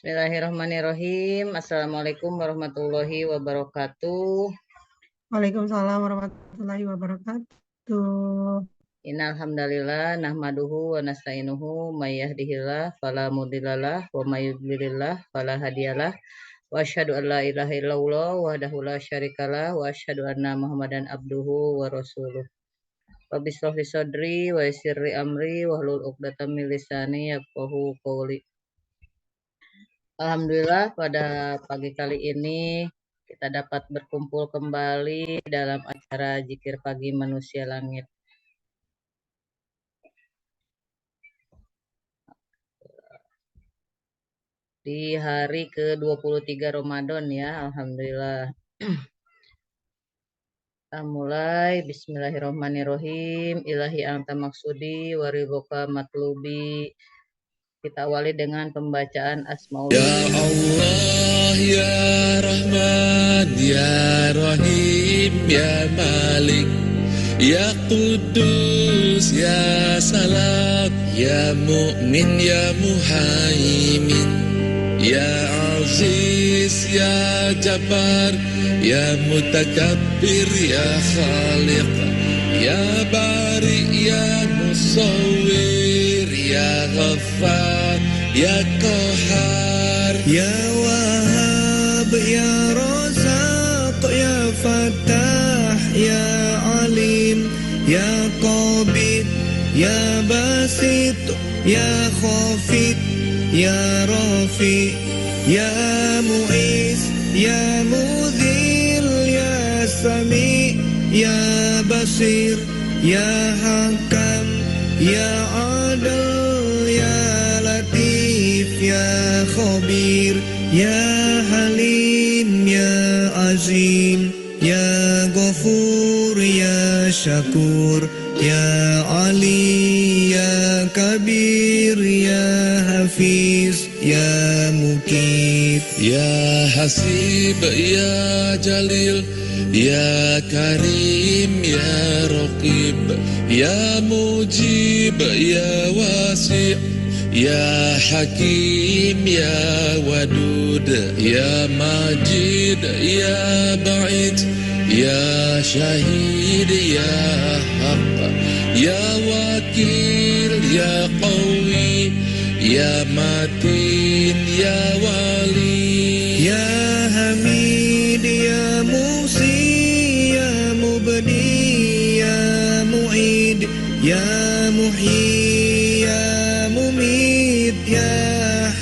Bismillahirrahmanirrahim. Assalamualaikum warahmatullahi wabarakatuh. Waalaikumsalam warahmatullahi wabarakatuh. Innal hamdalillah nahmaduhu wa nasta'inuhu may yahdihillah fala mudhillalah wa may yudlilillah fala hadiyalah wa asyhadu an la ilaha illallah wahdahu la syarikalah wa asyhadu anna Muhammadan abduhu wa rasuluh. Rabbi shrah li sadri wa yassir li amri wahlul 'uqdatam min lisani yafqahu qawli. Alhamdulillah pada pagi kali ini kita dapat berkumpul kembali dalam acara Zikir Pagi Manusia Langit. Di hari ke-23 Ramadan ya, Alhamdulillah. Kita mulai, Bismillahirrahmanirrahim. Ilahi anta maksudi, wariboka matlubi. Kita awali dengan pembacaan Asmaul. Ya Allah, Ya Rahman, Ya Rahim, Ya Malik, Ya Qudus, Ya Salam, Ya Mu'min, Ya Muhaimin, Ya Aziz, Ya Jabbar, Ya Mutakabbir, Ya Khaliq, Ya Bari, Ya Musawwir, Ya Ghaffar, Ya Qahar, Ya Wahhab, Ya Razaq, Ya Fattah, Ya Alim, Ya Qabid, Ya Basit, Ya Khafid, Ya Rafi, Ya Mu'iz, Ya Mudhil, Ya Sami, Ya Basir, Ya Hakam, Ya Adil, Ya Latif, Ya Khabir, Ya Halim, Ya Azim, Ya Ghafur, Ya Syakur, Ya Ali, Ya Kabir, Ya Hafiz, Ya Mukit, Ya Hasib, Ya Jalil, Ya Karim, Ya Raqib, Ya Mujib, Ya Wasi', Ya Hakim, Ya Wadud, Ya Majid, Ya Ba'id, Ya Syahid, Ya Haq, Ya Wakil, Ya Qawi, Ya Matin, Ya Wali, Ya Hamid, Ya Musi, Ya Mubdi, Ya Mu'id, Ya Muhyi, Ya Mumit, Ya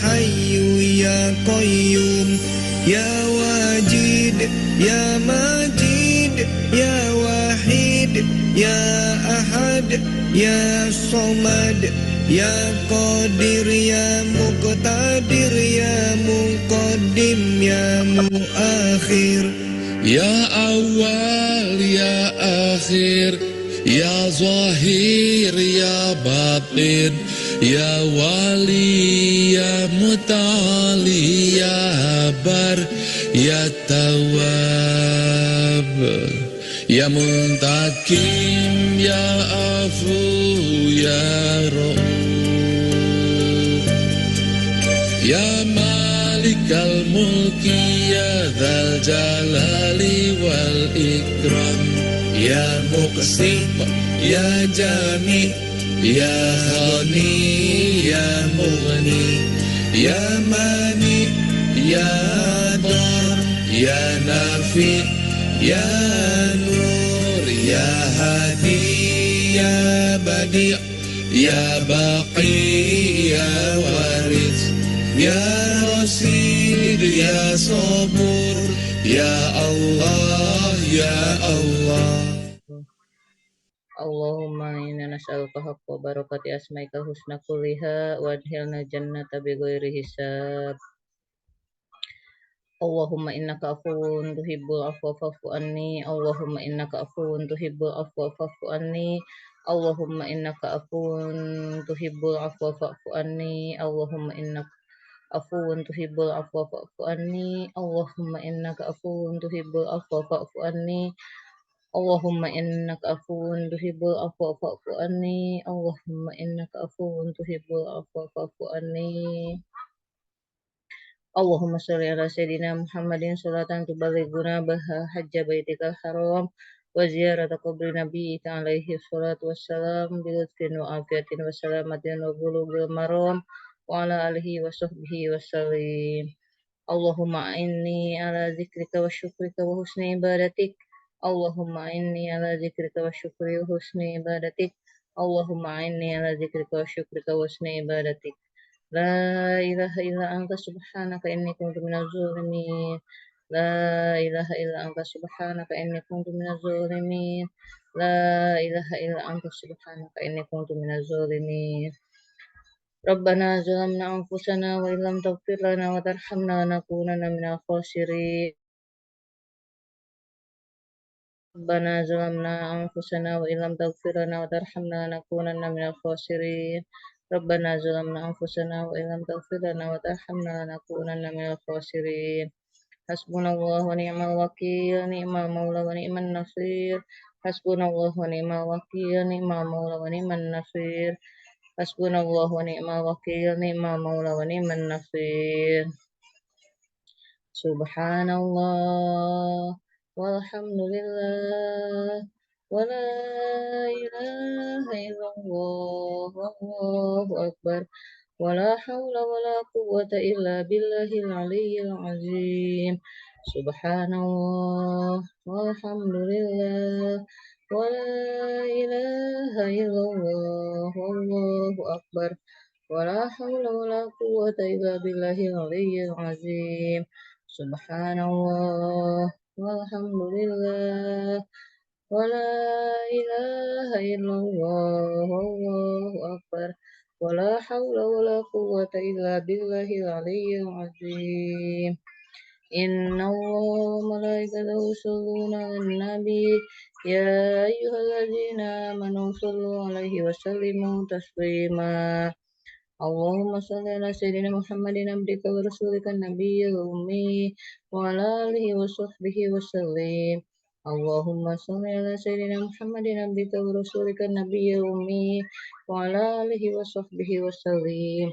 Hayyu, Ya Qayyum, Ya Wajid, Ya Majid, Ya Wahid, Ya Ahad, Ya Somad, Ya Qadir, Ya Muqtadir, Ya Muqaddim, Ya Muakhir, Ya Awal, Ya Akhir, Ya Zahir, Ya Batin, Ya Wali, Ya Mutali, Ya Bar, Ya Tawab, Ya Muntakim, Ya Afu, Ya Ra'uf, Ya Malikal Mulki, Ya Dzal Jalali wal Ikram, Ya Muqsim, Ya Jami, Ya Khani, Ya Mughni, Ya Mani, Ya Dar, Ya Nafi, Ya Nur, Ya Hadi, Ya Badi', Ya Baqi, Ya Waris, Ya Rasid, Ya Sabur, Ya Allah, Ya Allah. Allahumma inna nas'aluka haqqa barakati asmaikal husna kulliha wa adkhilna jannata bighairi hisab. Allahumma innaka afuwun tuhibbul afwa fa'fu anni. Allahumma innaka afuwun tuhibbul afwa fa'fu anni. Allahumma innaka afuwun tuhibbul afwa fa'fu anni. Allahumma innaka afuwun tuhibbul afwa fa'fu anni. Allahumma innaka afuwun tuhibbul afwa fa'fu anni. Allahumma innaka afuwun tuhibbul afwa fa'fu anni. Allahumma innaka afuwun tuhibbul afwa fa'fu anni. Allahumma sholli ala sayyidina Muhammadin sholatan tuballighuna biha hajja baitikal haram wa ziyarata qabri nabiyyika alaihi sholatu wassalam bi lutfin wa afiyatin wa salamatin wa bulughil maram wa ala alihi wa sahbihi wa sallim. Allahumma inni ala zikrika wa syukrika wa husni ibadatik. Allahumma inni ala zikrika wa syukri wa husni ibadatik. Allahumma inni ala zikrika wa syukrika wa husni ibadatik. La ilaha illa anta subhanaka inni kuntu minaz zalimin. La ilaha illa anta subhanaka inni kuntu minaz zalimin. La ilaha illa anta subhanaka inni kuntu minaz zalimin. Rabbana zalamna anfusana wa illam taghfir lana wa tarhamna lanakunanna minal khasirin. Rabbana zalamna anfusana wa illam taghfir lana wa tarhamna lanakunanna minal khasirin. Rabbana zalamna anfusana wa illam taghfir lana wa tarhamna lanakunanna minal khasirin. Hasbunallahu wa ni'mal wakil, ni'mal maula wa ni'man nasir. Hasbunallahu wa ni'mal wakil, ni'mal maula wa ni'man nasir. Hasbunallahu wa ni'mal wakil, ni'mal maula wa ni'man nasir. Subhanallah walhamdulillah wa la ilaha illallah wallahu akbar wa la hawla wa la quwwata illa billahil aliyyil azim. Subhanallah walhamdulillah wa la ilaha illallah wallahu akbar wa la hawla wa la quwwata illa billahil aliyyil azim. Subhanallah walhamdulillah wa la ilaha illallah wallahu akbar wa la hawla wa la quwwata illa billahil aliyyil azim. Inna Allah wa malaikatahu yusholluna 'alan nabi ya ayyuhalladzina amanu shollu 'alaihi wa sallimu taslima. Allahumma sholli ala sayyidina Muhammadin abdika wa rasulika nabiyyil ummi wa ala alihi wa sahbihi wa sallim. Allahumma sholli ala sayyidina Muhammadin abdika wa rasulika nabiyyil ummi wa ala alihi wa sahbihi wa sallim.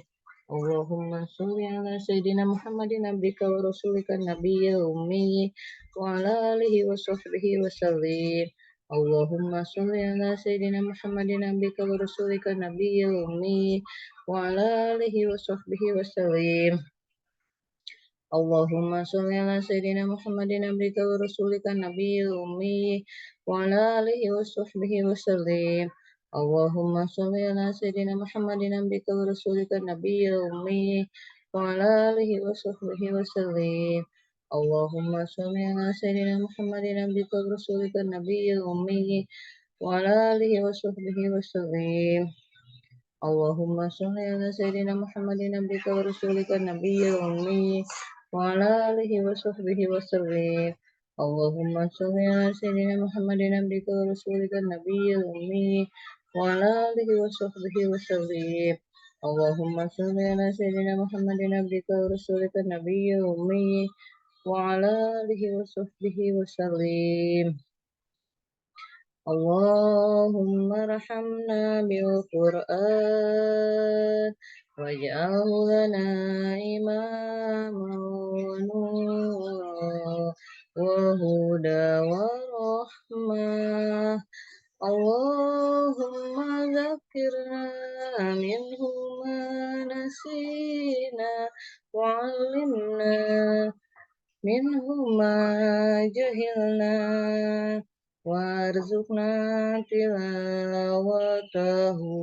Allahumma sholli ala sayyidina Muhammadin abdika wa rasulika nabiyyil ummi wa ala alihi wa sahbihi wa sallim. Allahumma sholli ala sayyidina Muhammadin abdika wa rasulika nabiyyil ummi wa ala alihi wa sahbihi wa sallim. Allahumma sholli ala sayyidina Muhammadin abdika wa rasulika nabiyyil ummi wa ala alihi wa sahbihi wa sallim. Allahumma sholli ala sayyidina Muhammadin abdika wa rasulika nabiyyil ummi wa ala alihi wa sahbihi wa sallim. Allahumma sholli ala sayyidina Muhammadin abdika wa rasulika nabiyyil ummi wa ala alihi wa sahbihi wa sallim. Allahumma sholli ala sayyidina Muhammadin abdika wa rasulika nabiyyil ummi wa ala alihi wa sahbihi wa sallim. Allahumma sholli ala sayyidina Muhammadin abdika wa rasulika nabiyyil ummi wa ala alihi wa sahbihi wa sallim. Allahumma sholli ala sayyidina Muhammadin abdika wa rasulika nabiyyil ummi wa ala alihi wa sahbihi wa sallim. Allahumma rahamna bil Qur'an waj'alhu lana imaman wa nura wa huda wa rahmah. Allahumma zakirna minhu ma nasina wa 'allimna minhu ma jahilna warzuqna tilawatahu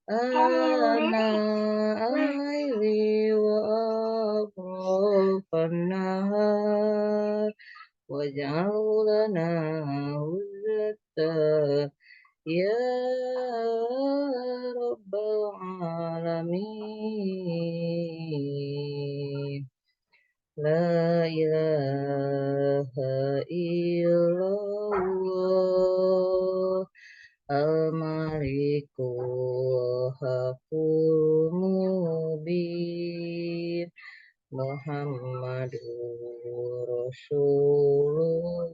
ana aili wa atrafan nahar waj'alhu lana hujjatan ya rabbal alamin. La ilaha illallah al-malikul haqqul mubin Muhammadur Rasulullah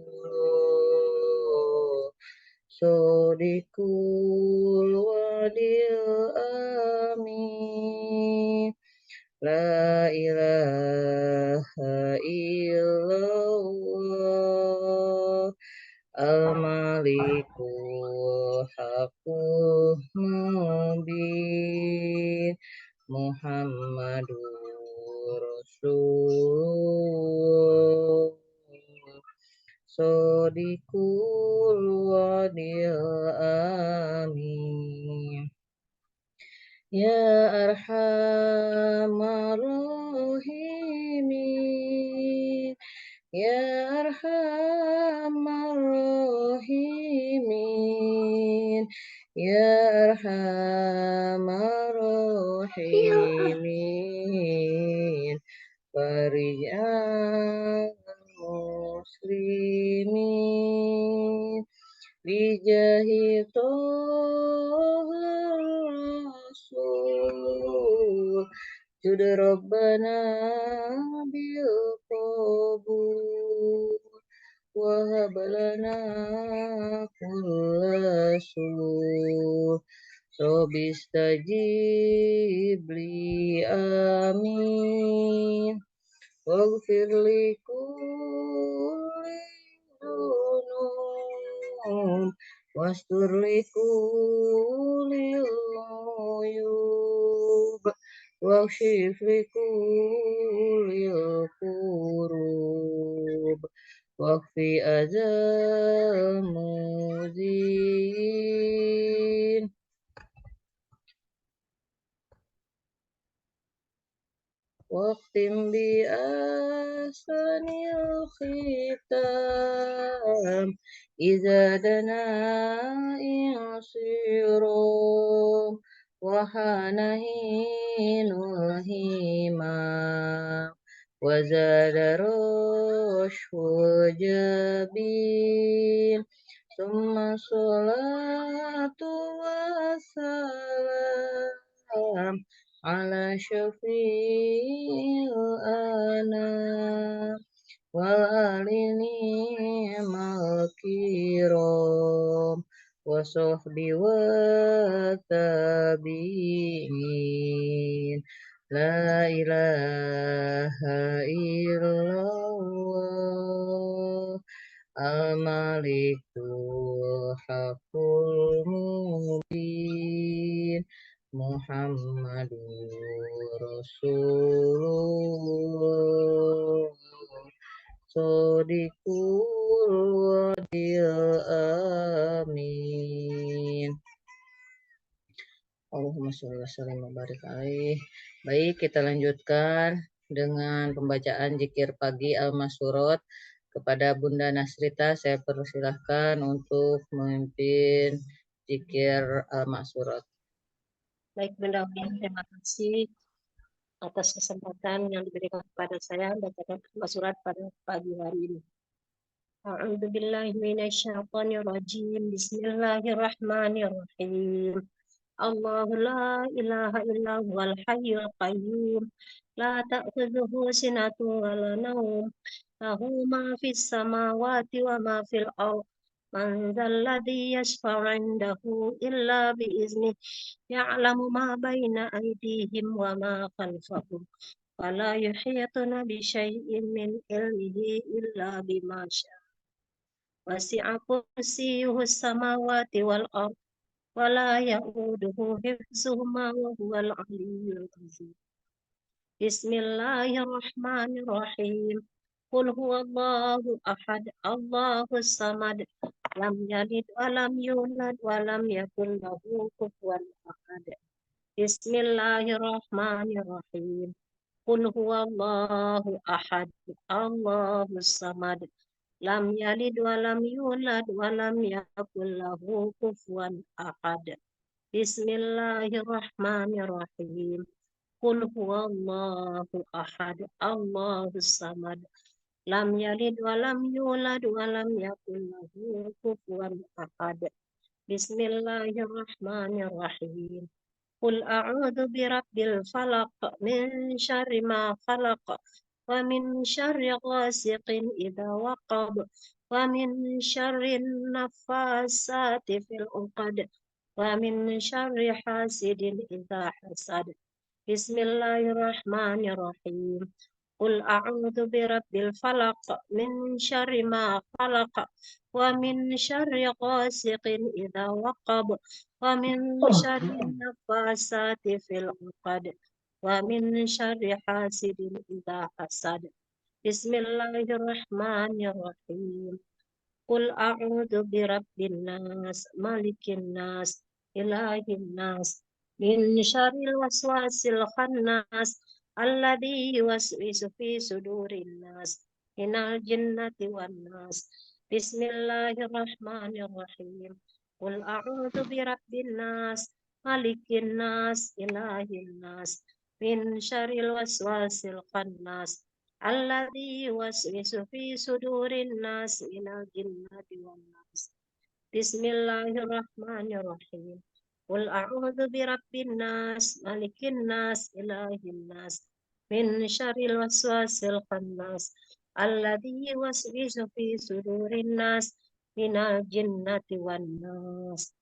Shodiqul wadil amin. La ilaha Muhammadur Rasulullah. Sadiqul wadil amin. Ya arhamar rahimin, ya arhamar rahimin, ya arhamar rahimin. Farijal muslimin bijahi tohar rasul jud rabbana bil qabul wa hab lana kulla sur Rabbi stajib li amin waghfir li kulli dhunub wastur li kulli uyub wakshif li kulli kurub wakfi azal muzin. Waqtim bi asanil khitam iza dana insirum wahanahinul himam wazada roshul jabin summa salatu wassalam ala syafi'il anam wal alini malkiram wa sahbi wa tabi'in la ilaha illallah al-malikul haqqul mubin Muhammadur Rasulullah Sadiqul wadil amin. Allahumma sholli wa sallim wa barik alaih. Baik, kita lanjutkan dengan pembacaan zikir pagi Al-Masurat. Kepada Bunda Nasrita saya persilahkan untuk memimpin zikir Al-Masurat. Baik Bunda Uli, terima kasih atas kesempatan yang diberikan kepada saya membacakan surat pada pagi hari ini. A'udzubillahi minasyaitonirrajim. Bismillahirrahmanirrahim. Allahu la ilaha illa huwal hayyul qayyum. La ta'khudhuhu sinatun wa la nawm. Lahu ma fis samawati wa ma fil ardh. Man dzalladzi yashfa'u 'indahu illa bi'iznihi. Ya'lamu ma baina aydihim wa ma khalfahum. Wala yuhituna bi syai'in min ilmihi illa bima syaa. Wasi'a kursiyyuhu as-samawati wal ardh wa la ya'uduhu hifdzuhuma wa huwal 'aliyyul 'azim. Bismillahirrahmanirrahim. Qul huwallahu ahad, Allahus samad, lam yalid wa lam yulad wa lam yakul lahu kufuwan ahad. Bismillahirrahmanirrahim. Qul huwallahu ahad, Allahus samad, lam yalid wa lam yulad wa lam yakul lahu kufuwan ahad. Bismillahirrahmanirrahim. Qul huwallahu ahad, Allahus samad, lam yalid wa lam yulad wa lam yakul lahu kufuwan ahad. Bismillahirrahmanirrahim. Qul a'udzu birabbil falaq min syarri ma khalaq wa min syarri ghasiqin idza waqab wa min syarri naffasati fil 'uqad wa min syarri hasidin idza hasad. Bismillahirrahmanirrahim. Qul a'udzu birabbil falaq min syarri ma khalaq wa min syarri ghasiqin idza waqab wa min syarri naffasati fil 'uqad ومن شر حاسد إذا حسد. بسم الله الرحمن الرحيم. قل أعوذ برب الناس ملك الناس إله الناس من شر الوسواس الخناس الذي يوسوس في صدور الناس من الجنة والناس. بسم الله الرحمن الرحيم. قل أعوذ برب الناس ملك الناس إله الناس من شر الوسواس الخناس الذي يوسوس في صدور الناس من الجنة والناس. بسم الله الرحمن الرحيم. قل أعوذ برب الناس ملك الناس إله الناس من شر الوسواس الخناس الذي يوسوس في صدور الناس من الجنة والناس.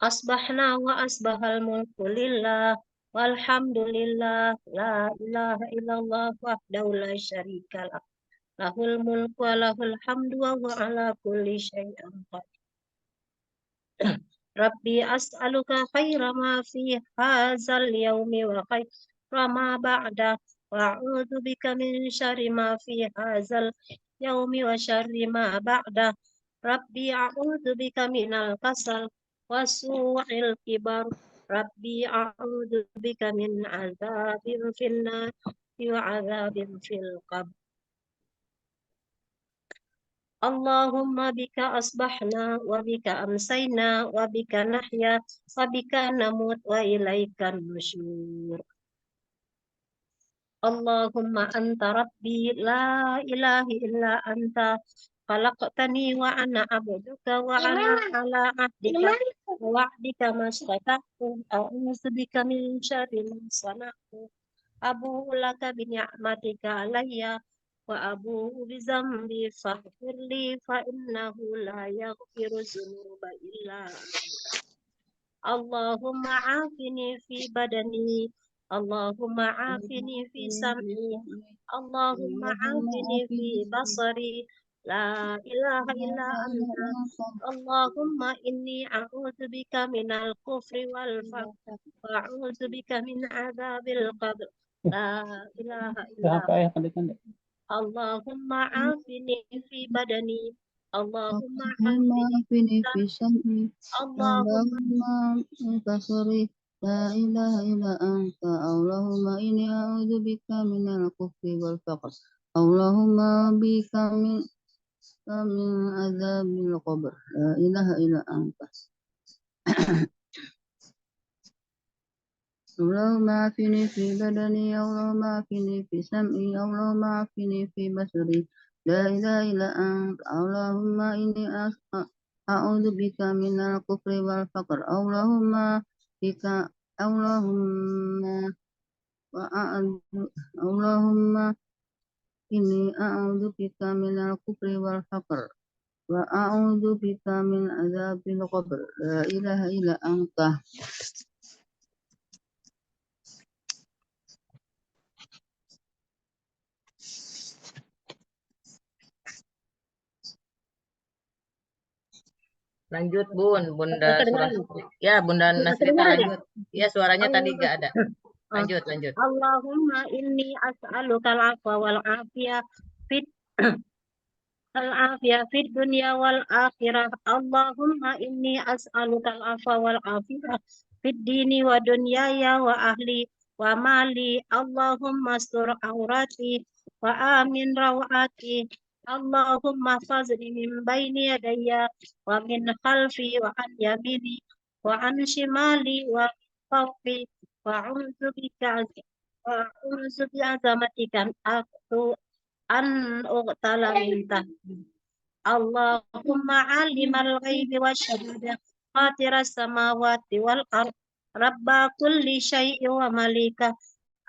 أصبحنا وأصبح الملك لله والحمد لله لا إله إلا الله وحده لا شريك له له الملك وله الحمد وهو على كل شيء قدير. ربي أسألك خير ما في هذا اليوم وخير ما بعده وأعوذ بك من شر ما في هذا اليوم وشر ما بعده. ربي أعوذ بك من الكسل وسوء الكبر. ربي أعوذ بك من عذاب في النار وعذاب في القبر. اللهم بك أصبحنا وبك أمسينا وبك نحيا وبك نموت وإليك النشور. اللهم أنت ربي لا إله إلا أنت خلقتني وأنا عبدك وأنا على عهدك ووعدك ما استطعت. أعوذ بك من شر ما صنعت. أبوء لك بنعمتك علي وأبوء بذنبي فاغفر لي فإنه لا يغفر الذنوب إلا أنت. اللهم عافني في بدني. اللهم عافني في سمعي. اللهم عافني في بصري. لا إله إلا أنت. اللهم إني أعوذ بك من الكفر والفقر وأعوذ بك من عذاب القبر. لا إله إلا أنت. اللهم عافني في بدني. اللهم عافني في عافني في سمعي. سمعي اللهم اللهم بصري لا إله إلا أنت اللهم إني أعوذ بك من الكفر والفقر اللهم بك من عذاب القبر لا إله إلا أنت اللهم عافني في بدني اللهم عافني في سمعي اللهم عافني في بصري لا إله إلا أنت اللهم إني أعوذ بك من الكفر والفقر اللهم بك اللهم إني أعوذ بك من الكفر والفقر وأعوذ بك من عذاب القبر لا إله إلا أنت. Lanjut Bunda Surastri. Ya, Bunda Nasrita lanjut. Ya, suaranya tadi nggak ada. Lanjut. Allahumma inni as'aluka al-afwa wal afiyah fit al-afiyah fid dunya wal akhirah. Allahumma inni as'aluka al-afwa wal afiyah fid dini wa dunyaya wa ahli wa mali. Allahumma astur aurati wa amin rawati. Allahumma fazni min baini yadayya wa min khalfi wa an yamini wa an shimali wa min fawqi wa a'udzu bika bi'azamatika an uqtala min tahti. Allahumma alimal ghaibi wasyahada fatiras samawati wal ard rabba kulli syai'in wa malika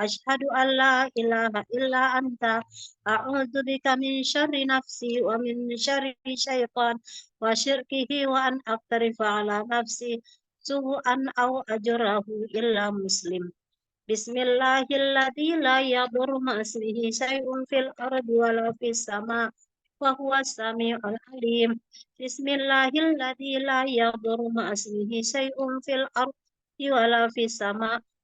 asyhadu an la ilaha illa anta a'udzu bika min syarri nafsi wa min syarri syaitan wa syirkihi wa an aqtarifa ala nafsi su'an aw ajrahu illa muslim. Bismillahilladzi la yadurru ma'asmihi syai'un fil ardi wala fis sama wa huwas sami'ul alim. Bismillahilladzi la yadurru ma'asmihi syai'un fil ardi wala fis sama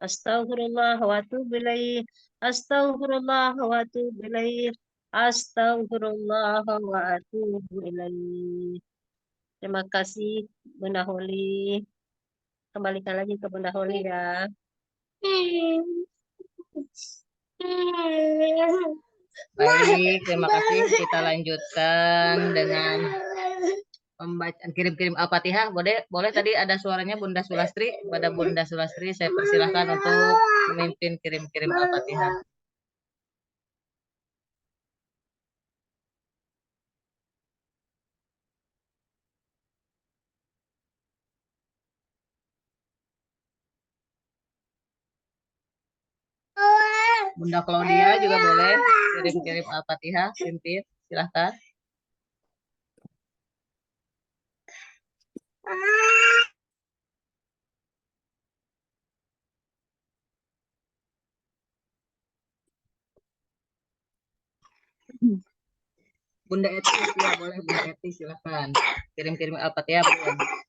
Astaghfirullah wa atubu ilaih. Astaghfirullah wa atubu ilaih. Astaghfirullah wa atubu ilaih. Terima kasih Bunda Holi. Kembalikan lagi ke Bunda Holi ya. Baik, terima kasih. Kita lanjutkan dengan pembacaan kirim-kirim Al-Fatihah. Boleh tadi ada suaranya Bunda Sulastri. Pada Bunda Sulastri saya persilahkan untuk memimpin kirim-kirim Al-Fatihah. Bunda Claudia juga boleh kirim-kirim Al-Fatihah, pimpin, silahkan. Bunda Eti, ya boleh Bunda Eti, silahkan. Kirim-kirim Al-Fatihah, boleh.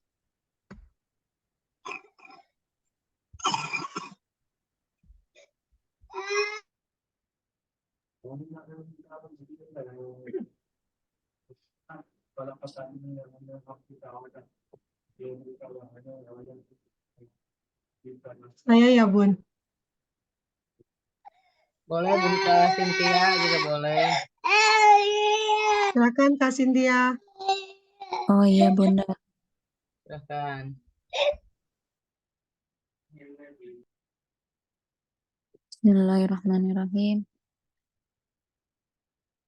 Saya ya, Bun. Boleh Bunda Cynthia juga boleh. Silakan Kak Cynthia. Oh iya Bunda. Silahkan. Bismillahirrahmanirrahim.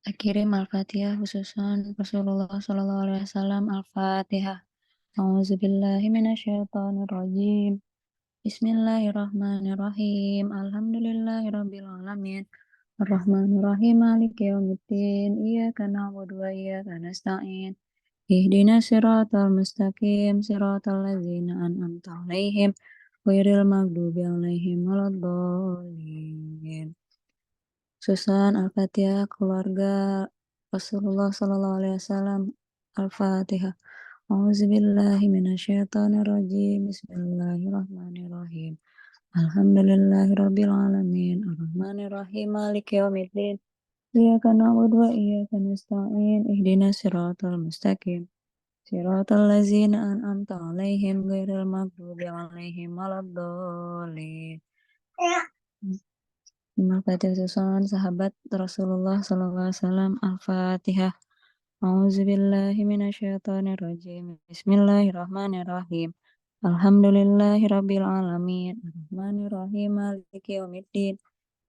Akirim Al-Fatihah khususan Rasulullah Sallallahu Alaihi Wasallam. Al-Fatihah. A'udzubillahi minasyaitonirrajim. Bismillahirrahmanirrahim. Alhamdulillahirabbil alamin. Ar-Rahmanir-Rahim. Maliki yaumiddin. Iyyaka na'budu wa iyyaka nasta'in. Ihdinas siratal mustaqim. Siratal ladzina an'amta 'alaihim ghairil maghdubi 'alaihim waladdallin. Susan Al-Fatihah keluarga Rasulullah Sallallahu Alaihi Wasallam. Al-Fatihah. A'udzubillahi minasyaitonirrajim. Bismillahirrahmanirrahim. Alhamdulillahirabbil alamin. Arrahmanirrahim. Maliki yaumiddin. Iyyaka na'budu wa iyyaka nasta'in. Ihdinas siratal mustaqim. Siratal ladzina an'amta 'alaihim ghairil maghdubi 'alaihim waladdallin. Al-Fatihah susunan sahabat Rasulullah sallallahu alaihi wasallam. Al-Fatihah. A'udzubillahi minasyaitonirrajim. Bismillahirrahmanirrahim. Alhamdulillahirabbil alamin. Arrahmanirrahim. Maliki yaumiddin.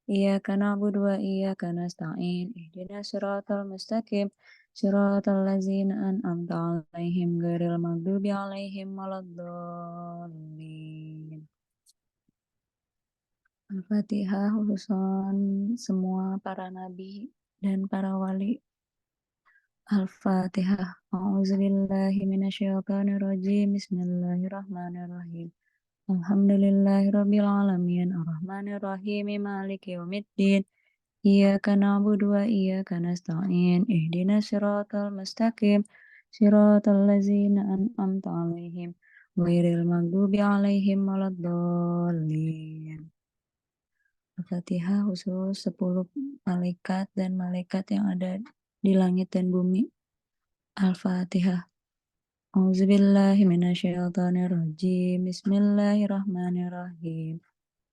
Iyyaka na'budu wa iyyaka nasta'in. Ihdinas siratal mustaqim. Siratal ladzina an'amta 'alaihim ghairil maghdubi 'alaihim waladdallin. Al-Fatihah khususan semua para nabi dan para wali. Al-Fatihah. A'udzubillahi minasyaitonirrajim. Bismillahirrahmanirrahim. Alhamdulillahirabbil alamin. Arrahmanirrahim. Maliki yaumiddin. Iyyaka na'budu wa iyyaka nasta'in. Ihdinas siratal mustaqim. Siratal ladzina an'amta 'alaihim ghairil maghdubi 'alaihim waladdallin. Al-Fatihah khusus 10 malaikat dan malaikat yang ada di langit dan bumi. Al-Fatihah. A'udzubillahi minasyaitonirrajim. Bismillahirrahmanirrahim.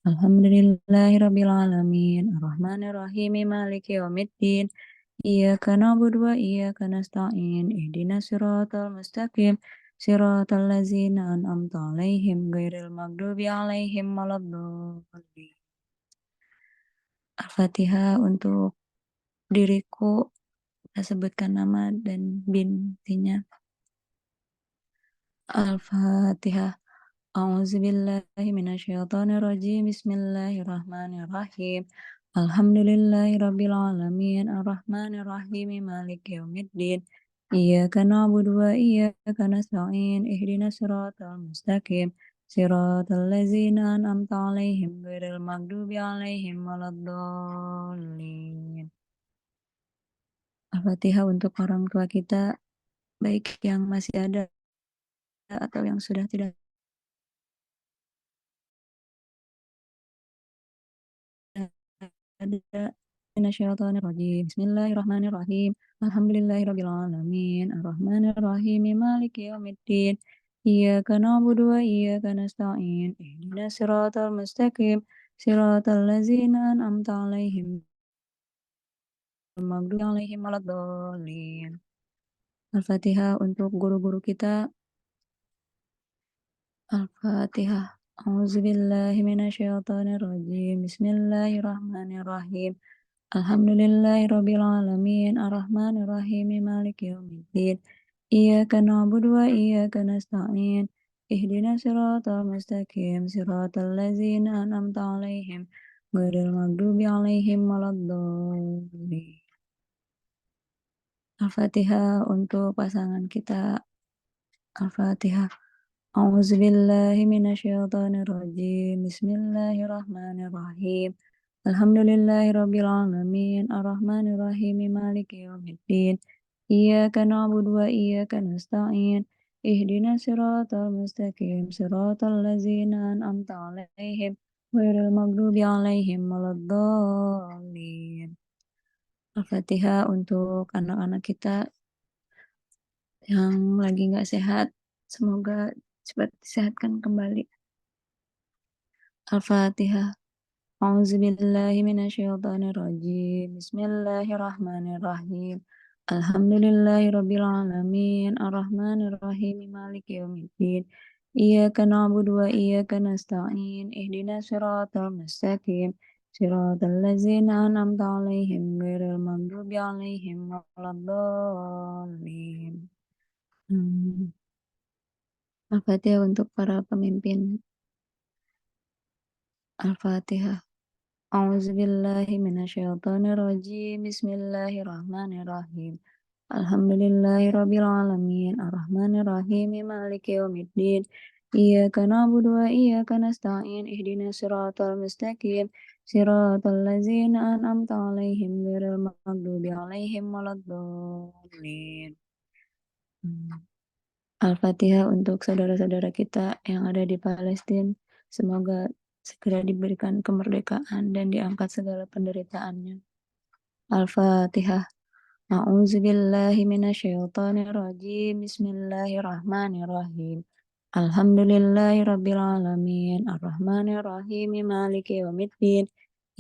Alhamdulillahirabbil alamin. Arrahmanirrahim. Maliki yaumiddin. Iyyaka na'budu wa iyyaka nasta'in. Ihdinas siratal mustaqim. Siratal ladzina an'amta 'alaihim ghairil maghdubi 'alaihim waladdallin. Al-Fatihah untuk diriku, kita sebutkan nama dan bintinya. Al-Fatihah. A'udzubillahi minasyaitonirrajim. Bismillahirrahmanirrahim. Alhamdulillahirabbil alamin. Arrahmanirrahim. Maliki yaumiddin. Iyyaka na'budu wa iyyaka nasta'in. Ihdinas siratal mustaqim. Siratal ladzina an'amta 'alaihim ghairil maghdubi 'alaihim waladdallin. Al-Fatihah untuk orang tua kita, baik yang masih ada atau yang sudah tidak من الشيطان الرجيم. بسم الله الرحمن الرحيم. الحمد لله رب العالمين الرحمن الرحيم مالك يوم الدين إياك نعبد وإياك نستعين اهدنا الصراط المستقيم صراط الذين أنعمت عليهم المغضوب عليهم ولا الضالين. Al-Fatihah untuk guru-guru kita. Al-Fatihah. A'udzubillahi minasyaitonirrajim. Bismillahirrahmanirrahim. Alhamdulillahirabbil alamin arrahmanirrahim maliki yaumiddin. Iyyaka na'budu wa iyyaka nasta'in. Ihdinas siratal mustaqim siratal ladzina an'amta 'alaihim ghairil maghdubi 'alaihim waladdallin. Al-Fatihah untuk pasangan kita. Al-Fatihah. A'udzubillahi minasyaitonirrajim. Bismillahirrahmanirrahim. Alhamdulillahirabbil alamin arrahmanirrahim maliki yaumiddin. Iyyaka na'budu wa iyyaka nasta'in. Ihdinas siratal mustaqim siratal ladzina an'amta 'alaihim ghairil maghdubi 'alaihim waladdallin. Al-Fatihah untuk anak-anak kita yang lagi nggak sehat, semoga cepat disehatkan kembali. Al-Fatihah. A'udzubillahi minasyaitonirrajim. Bismillahirrahmanirrahim. Alhamdulillahirabbil alamin arrahmanirrahim maliki yaumiddin. Iyyaka na'budu wa iyyaka nasta'in. Ihdinas siratal mustaqim siratal ladzina an'amta 'alaihim ghairil maghdubi 'alaihim waladdallin. Al-Fatihah untuk para pemimpin. Al-Fatihah. A'udzubillahi minasyaitonirrajim. Bismillahirrahmanirrahim. Alhamdulillahirabbil alamin arrahmanirrahim maliki yaumiddin. Iyyaka na'budu wa iyyaka nasta'in. Ihdinas siratal mustaqim siratal ladzina an'amta 'alaihim ghairil maghdubi 'alaihim waladdallin. Al-Fatihah untuk saudara-saudara kita yang ada di Palestina. Semoga segera diberikan kemerdekaan dan diangkat segala penderitaannya. Al-Fatihah. A'udzubillahi minasyaitonirrajim. Bismillahirrahmanirrahim. Alhamdulillahirabbil alamin arrahmanirrahim maliki yaumiddin.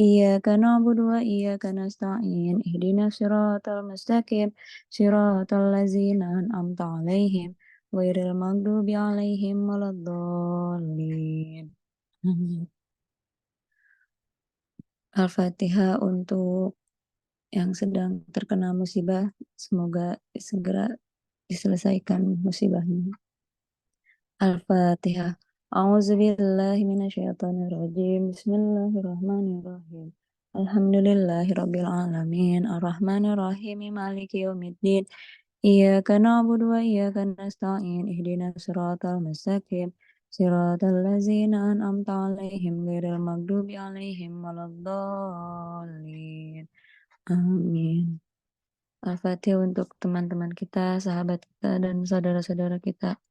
Iyyaka na'budu wa iyyaka nasta'in. Ihdinas siratal mustaqim siratal ladzina an'amta 'alaihim ghairil maghdubi 'alaihim waladdallin. Al-Fatihah untuk yang sedang terkena musibah, semoga segera diselesaikan musibahnya. Al-Fatihah. A'udzubillahi minasyaitonirrajim. Bismillahirrahmanirrahim. Alhamdulillahirabbil alamin arrahmanirrahim maliki yaumiddin. Iyyaka na'budu wa iyyaka nasta'in. Ihdinas siratal mustaqim siratal ladzina an'amta 'alaihim ghairil maghdubi 'alaihim waladdallin. Amin. Al-Fatihah untuk teman-teman kita, sahabat kita, dan saudara-saudara kita.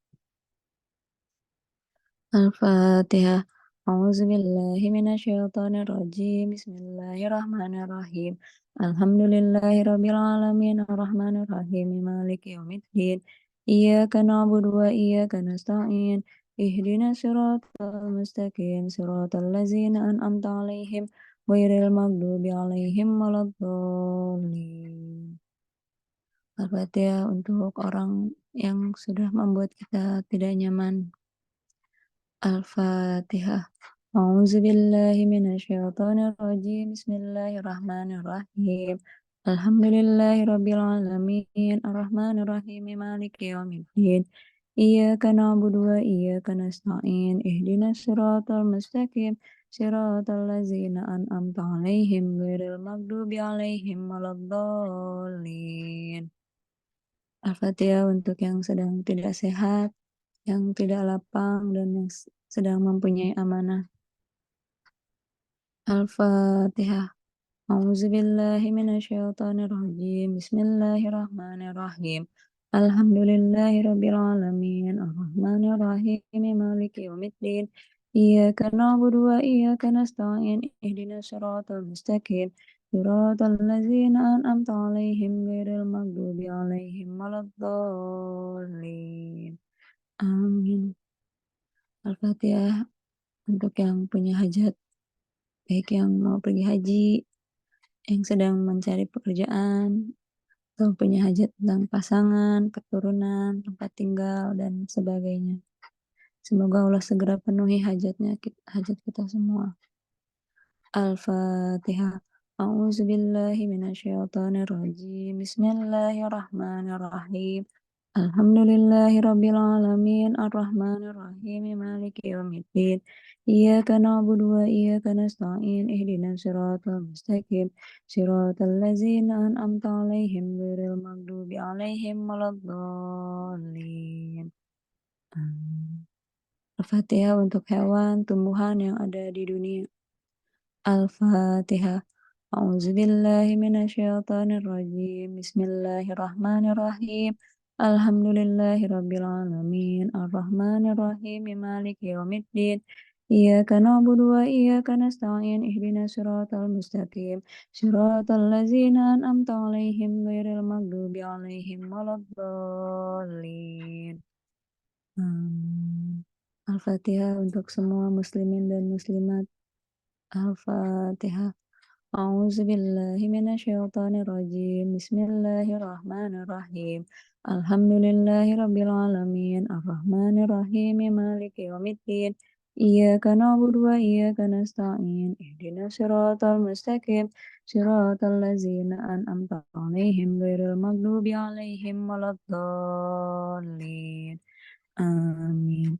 Al-Fatihah. A'udzubillahi minasyaitonirrajim. Bismillahirrahmanirrahim. Alhamdulillahirabbil alamin arrahmanirrahim maliki yaumiddin. Iyyaka na'budu wa iyyaka nasta'in. Ihdinas siratal mustaqim siratal ladzina an'amta 'alaihim ghairil maghdubi 'alaihim waladdallin. Al-Fatihah untuk orang yang sudah membuat kita tidak nyaman. Al-Fatihah. A'udzubillahi minasyaitonirrajim. Bismillahirrahmanirrahim. Alhamdulillahirabbil alamin arrahmanirrahim maliki yaumiddin. Iyyaka na'budu wa iyyaka nasta'in. Ihdinas siratal mustaqim siratal ladzina an'amta 'alaihim ghairil maghdubi 'alaihim waladdallin. Al-Fatihah untuk yang sedang tidak sehat, yang tidak lapang, dan yang sedang mempunyai amanah. Al-Fatihah. A'udzubillahi minasyaitonirrajim. Bismillahirrahmanirrahim. Alhamdulillahirabbil alamin arrahmanirrahim maliki yaumiddin. إياك نعبد وإياك نستعين اهدنا الصراط المستقيم صراط الذين أنعمت عليهم غير المغضوب عليهم ولا الضالين Amin. Al-Fatihah untuk yang punya hajat, baik yang mau pergi haji, yang sedang mencari pekerjaan, atau punya hajat tentang pasangan, keturunan, tempat tinggal, dan sebagainya. Semoga Allah segera penuhi hajat kita semua. Al-Fatihah. A'udzu billahi minasyaitonir rajim. Bismillahirrahmanirrahim. Alhamdulillahi rabbil alamin arrahmanir rahim maliki yaumiddin. Iyyaka na'budu wa iyyaka nasta'in ihdinas siratal mustaqim siratal ladzina an'amta 'alaihim ghairil maghdubi 'alaihim waladdallin. Amin. Al-Fatihah untuk hewan, tumbuhan yang ada di dunia. Al-Fatihah. A'udzubillahi minasyaitonirrajim. Bismillahirrahmanirrahim. Alhamdulillahi rabbil alamin. Arrahmanirrahim. Maliki yaumiddin. Iyyaka na'budu wa iyyaka nasta'in. Ihdinas siratal mustaqim. Siratal ladzina an'amta 'alaihim ghairil maghdubi 'alaihim waladdallin. Al-Fatihah untuk semua muslimin dan muslimat. Al-Fatihah. A'udzu billahi minasyaitonir rajim. Bismillahirrahmanirrahim. Alhamdulillahi rabbil alamin. Arrahmanir rahim. Maliki yaumiddin. Iyyaka na'budu wa iyyaka nasta'in. Ihdinas siratal mustaqim. Siratal ladzina an'amta 'alaihim ghairil maghdubi 'alaihim waladdallin. Amin.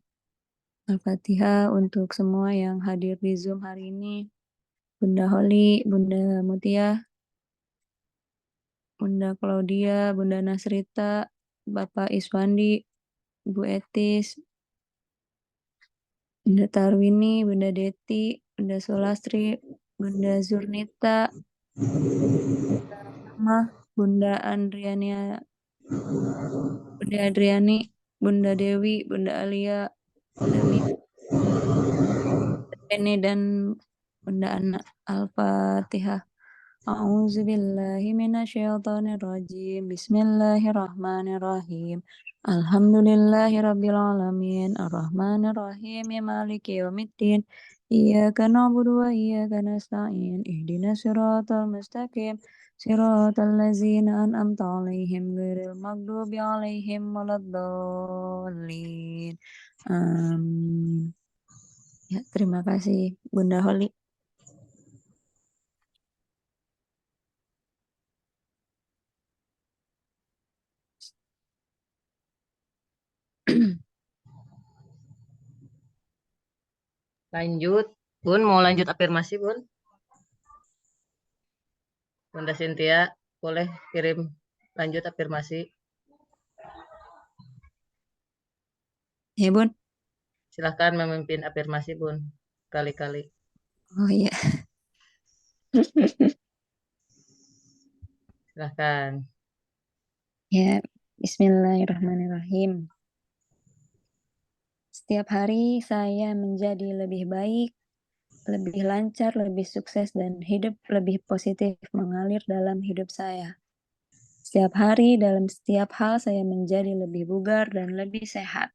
Al-Fatihah untuk semua yang hadir di Zoom hari ini. Bunda Holly, Bunda Mutia, Bunda Claudia, Bunda Nasrita, Bapak Iswandi, Bu Etis, Bunda Tarwini, Bunda Deti, Bunda Sulastri, Bunda Zurnita, Mah, Bunda Adriani, Bunda Dewi, Bunda Alia, Bunda Mini, dan Bunda Ana. Al-Fatihah. A'udzu billahi minasyaitonir rajim. Bismillahirrahmanirrahim. Alhamdulillahi rabbil alamin arrahmanir rahim maliki yaumiddin. Iyyaka na'budu wa iyyaka nasta'in. Ihdinas siratal mustaqim. Siratal ladzina an'amta 'alaihim ghairil maghdubi 'alaihim waladdallin. Amin. Ya, terima kasih Bunda Holly. Lanjut, Bun, mau lanjut afirmasi, Bun? Bunda Cynthia, boleh kirim lanjut afirmasi. Ya, Bun. Silahkan memimpin afirmasi, Bun. Kali-kali. Oh iya. Silahkan. Ya, Bismillahirrahmanirrahim. Setiap hari saya menjadi lebih baik, lebih lancar, lebih sukses, dan hidup lebih positif mengalir dalam hidup saya. Setiap hari dalam setiap hal saya menjadi lebih bugar dan lebih sehat.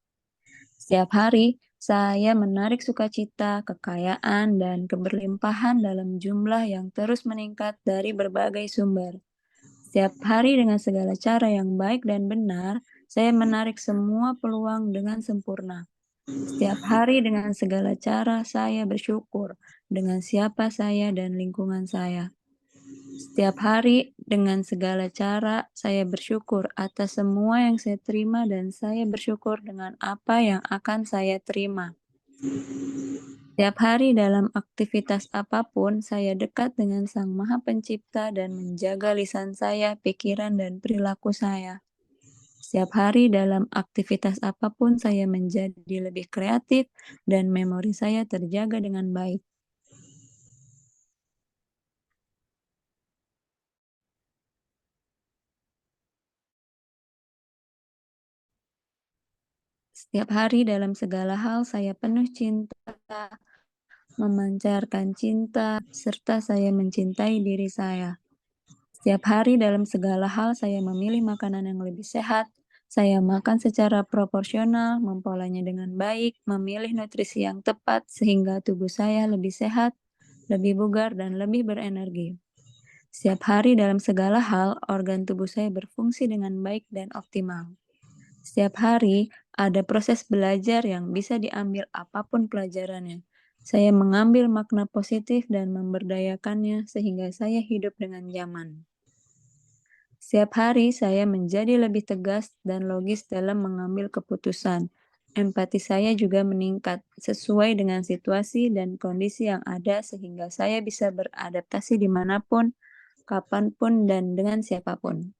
Setiap hari saya menarik sukacita, kekayaan, dan keberlimpahan dalam jumlah yang terus meningkat dari berbagai sumber. Setiap hari dengan segala cara yang baik dan benar, saya menarik semua peluang dengan sempurna. Setiap hari dengan segala cara saya bersyukur dengan siapa saya dan lingkungan saya. Setiap hari dengan segala cara saya bersyukur atas semua yang saya terima dan saya bersyukur dengan apa yang akan saya terima. Setiap hari dalam aktivitas apapun saya dekat dengan Sang Maha Pencipta dan menjaga lisan saya, pikiran, dan perilaku saya. Setiap hari dalam aktivitas apapun saya menjadi lebih kreatif dan memori saya terjaga dengan baik. Setiap hari dalam segala hal saya penuh cinta, memancarkan cinta, serta saya mencintai diri saya. Setiap hari dalam segala hal saya memilih makanan yang lebih sehat, saya makan secara proporsional, mempolanya dengan baik, memilih nutrisi yang tepat sehingga tubuh saya lebih sehat, lebih bugar, dan lebih berenergi. Setiap hari dalam segala hal, organ tubuh saya berfungsi dengan baik dan optimal. Setiap hari ada proses belajar yang bisa diambil apapun pelajarannya. Saya mengambil makna positif dan memberdayakannya sehingga saya hidup dengan nyaman. Setiap hari saya menjadi lebih tegas dan logis dalam mengambil keputusan. Empati saya juga meningkat sesuai dengan situasi dan kondisi yang ada sehingga saya bisa beradaptasi dimanapun, kapanpun, dan dengan siapapun.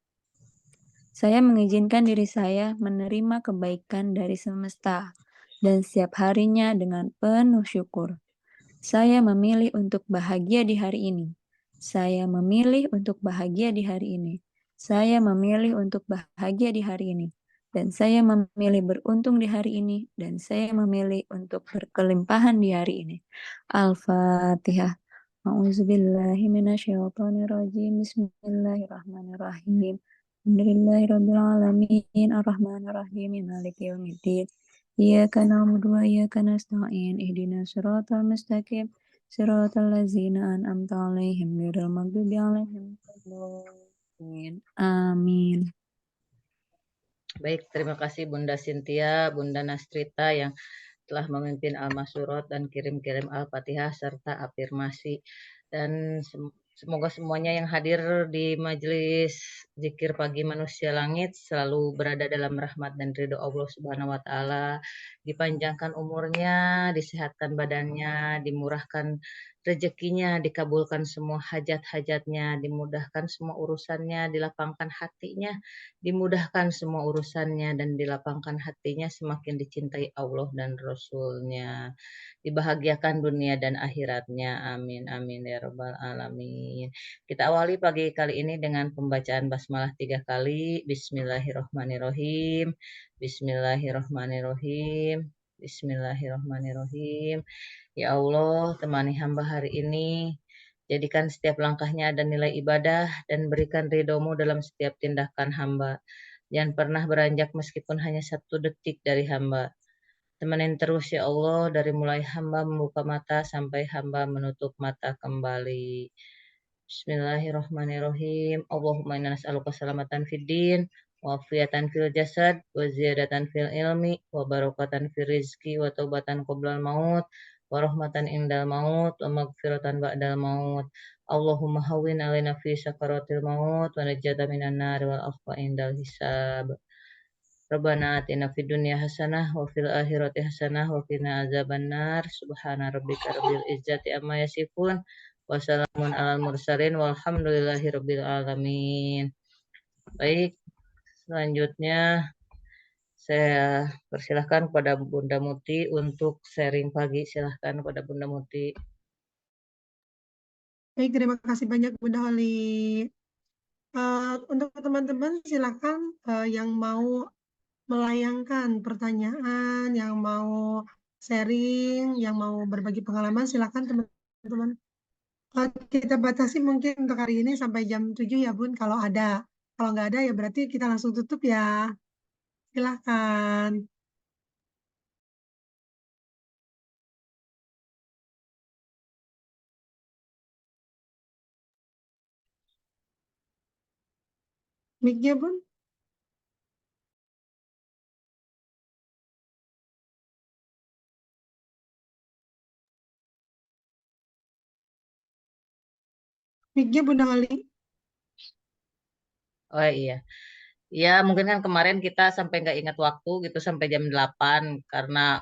Saya mengizinkan diri saya menerima kebaikan dari semesta dan setiap harinya dengan penuh syukur. Saya memilih untuk bahagia di hari ini. Saya memilih untuk bahagia di hari ini. Saya memilih untuk bahagia di hari ini. Dan saya memilih beruntung di hari ini. Dan saya memilih untuk berkelimpahan di hari ini. Al-Fatihah. A'udzubillahi minasyaitonirrajim. Bismillahirrahmanirrahim. Alhamdulillahirabbil alamin. Arrahmanirrahim. Maliki yaumiddin. Iyyaka na'budu wa iyyaka nasta'in. Ihdinas siratal mustaqim. Siratal ladzina an'amta 'alaihim ghairil maghdubi 'alaihim waladdallin. Amin. Baik, terima kasih Bunda Cynthia, Bunda Nastrita yang telah memimpin Al-Masyurat dan kirim-kirim Al-Fatihah serta afirmasi. Dan semoga semuanya yang hadir di majelis zikir pagi manusia langit selalu berada dalam rahmat dan ridho Allah Subhanahu wa taala, dipanjangkan umurnya, disehatkan badannya, dimurahkan rezekinya, dikabulkan semua hajat-hajatnya, dimudahkan semua urusannya, dilapangkan hatinya, dimudahkan semua urusannya dan dilapangkan hatinya, semakin dicintai Allah dan Rasul-Nya, dibahagiakan dunia dan akhiratnya. Amin amin ya rabbal alamin. Kita awali pagi kali ini dengan pembacaan basmalah 3 kali. Bismillahirrahmanirrahim. Bismillahirrahmanirrahim. Bismillahirrahmanirrahim. Ya Allah, temani hamba hari ini. Jadikan setiap langkahnya ada nilai ibadah dan berikan ridho-Mu dalam setiap tindakan hamba. Jangan pernah beranjak meskipun hanya 1 detik dari hamba. Temenin terus ya Allah dari mulai hamba membuka mata sampai hamba menutup mata kembali. Bismillahirrahmanirrahim. Allahumma inna nas'aluka salamatan fid din, wa afiatan fil jasad, wa ziyadatan fil ilmi, wa barakatan fil rizki, wa taubatan qoblal maut, wa rahmatan indal maut, wa magfiratan ba'dal maut. Allahumma hawwin alaina fi sakaratil maut, wa najjata minan nar wal afwa indal hisab. Rabbana atina fid dunya hasanah wa fil akhirati hasanah wa qina azabannar. Subhana rabbika rabbil izzati amma yasifun. Wassalamun alal mursalin walhamdulillahi rabbil alamin. Baik, selanjutnya saya persilahkan kepada Bunda Muti untuk sharing pagi. Silahkan kepada Bunda Muti. Baik, terima kasih banyak Bunda Holi. Untuk teman-teman silakan yang mau melayangkan pertanyaan, yang mau sharing, yang mau berbagi pengalaman, silakan teman-teman. Kita batasi mungkin untuk hari ini sampai jam 7 ya Bun, kalau ada. Kalau nggak ada ya berarti kita langsung tutup ya. Silakan. Mic-nya Bun. Mic-nya Bunda Holi. Oh iya. Ya mungkin kan kemarin kita sampai nggak ingat waktu gitu sampai jam 8 karena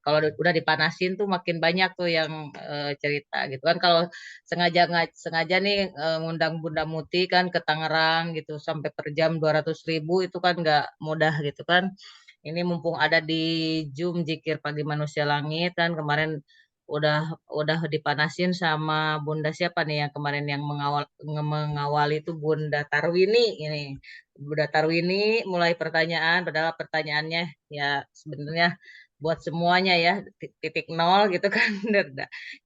kalau udah dipanasin tuh makin banyak tuh yang cerita gitu kan. Kalau sengaja nih ngundang Bunda Muti kan ke Tangerang gitu sampai per jam 200.000 itu kan nggak mudah gitu kan. Ini mumpung ada di Zoom Zikir Pagi Manusia Langit kan kemarin udah dipanasin sama Bunda siapa nih yang kemarin yang mengawali itu Bunda Tarwini ini. Bunda Tarwini mulai pertanyaan, padahal pertanyaannya ya sebenarnya buat semuanya ya titik nol gitu kan.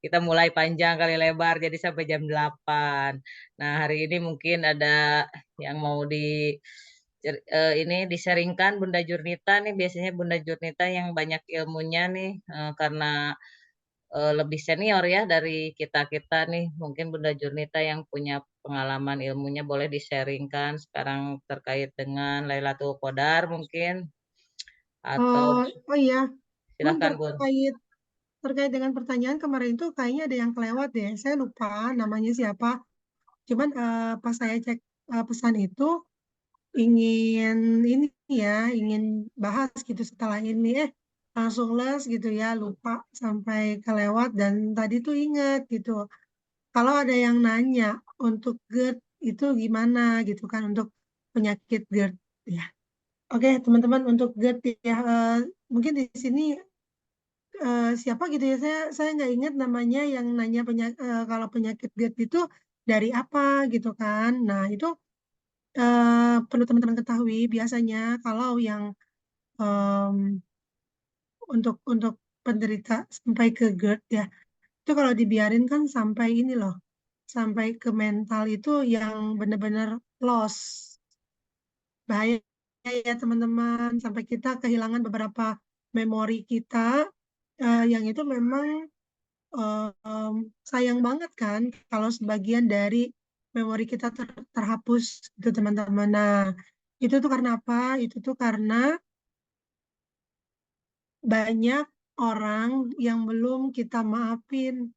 Kita mulai panjang kali lebar jadi sampai jam 8. Nah, hari ini mungkin ada yang mau ini disaringkan Bunda Jurnita nih, biasanya Bunda Jurnita yang banyak ilmunya nih karena lebih senior ya dari kita-kita nih. Mungkin Bunda Jurnita yang punya pengalaman ilmunya boleh di-sharingkan sekarang terkait dengan Lailatul Qadar mungkin, atau Oh iya, Bun, silahkan Bun. terkait dengan pertanyaan kemarin itu kayaknya ada yang kelewat deh. Saya lupa namanya siapa. Cuman pas saya cek pesan itu ingin ini ingin bahas gitu setelah ini langsung les gitu ya, lupa sampai kelewat dan tadi tuh ingat gitu. Kalau ada yang nanya untuk GERD itu gimana gitu kan untuk penyakit GERD ya. Oke, teman-teman untuk GERD ya mungkin di sini siapa gitu ya saya nggak ingat namanya yang nanya kalau penyakit GERD itu dari apa gitu kan. Nah, itu perlu teman-teman ketahui biasanya kalau yang untuk penderita sampai ke GERD ya itu kalau dibiarin kan sampai ini loh sampai ke mental itu yang benar-benar loss, bahaya ya teman-teman, sampai kita kehilangan beberapa memori kita yang itu memang sayang banget kan kalau sebagian dari memori kita terhapus itu teman-teman. Nah, itu tuh karena apa? Itu tuh karena banyak orang yang belum kita maafin,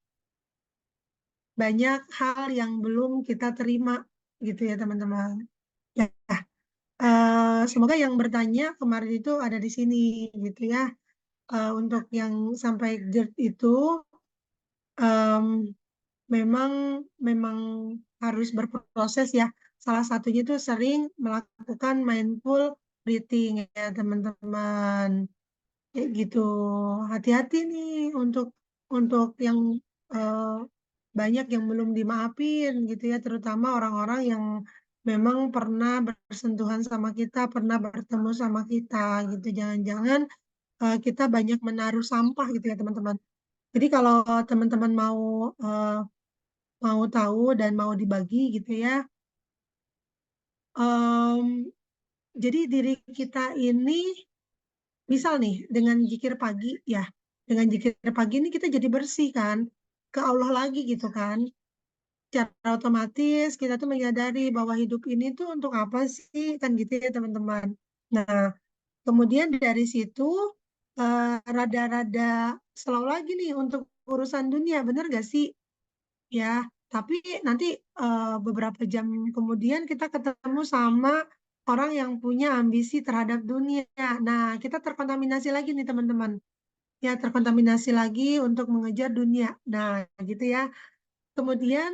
banyak hal yang belum kita terima gitu ya teman-teman. Ya, semoga yang bertanya kemarin itu ada di sini gitu ya. Untuk yang sampai GERD itu em, memang memang harus berproses ya. Salah satunya itu sering melakukan mindful breathing ya teman-teman. Kayak gitu. Hati-hati nih untuk yang eh, banyak yang belum dimaafin gitu ya, terutama orang-orang yang memang pernah bersentuhan sama kita, pernah bertemu sama kita gitu. Jangan-jangan kita banyak menaruh sampah gitu ya teman-teman. Jadi kalau teman-teman mau tahu dan mau dibagi gitu ya, em, jadi diri kita ini misal nih dengan zikir pagi ya, dengan zikir pagi ini kita jadi bersih kan, ke Allah lagi gitu kan. Secara otomatis kita tuh menyadari bahwa hidup ini tuh untuk apa sih kan gitu ya teman-teman. Nah, kemudian dari situ rada-rada slow lagi nih untuk urusan dunia, bener gak sih? Ya, tapi nanti beberapa jam kemudian kita ketemu sama orang yang punya ambisi terhadap dunia. Nah, kita terkontaminasi lagi nih teman-teman. Ya, terkontaminasi lagi untuk mengejar dunia. Nah, gitu ya. Kemudian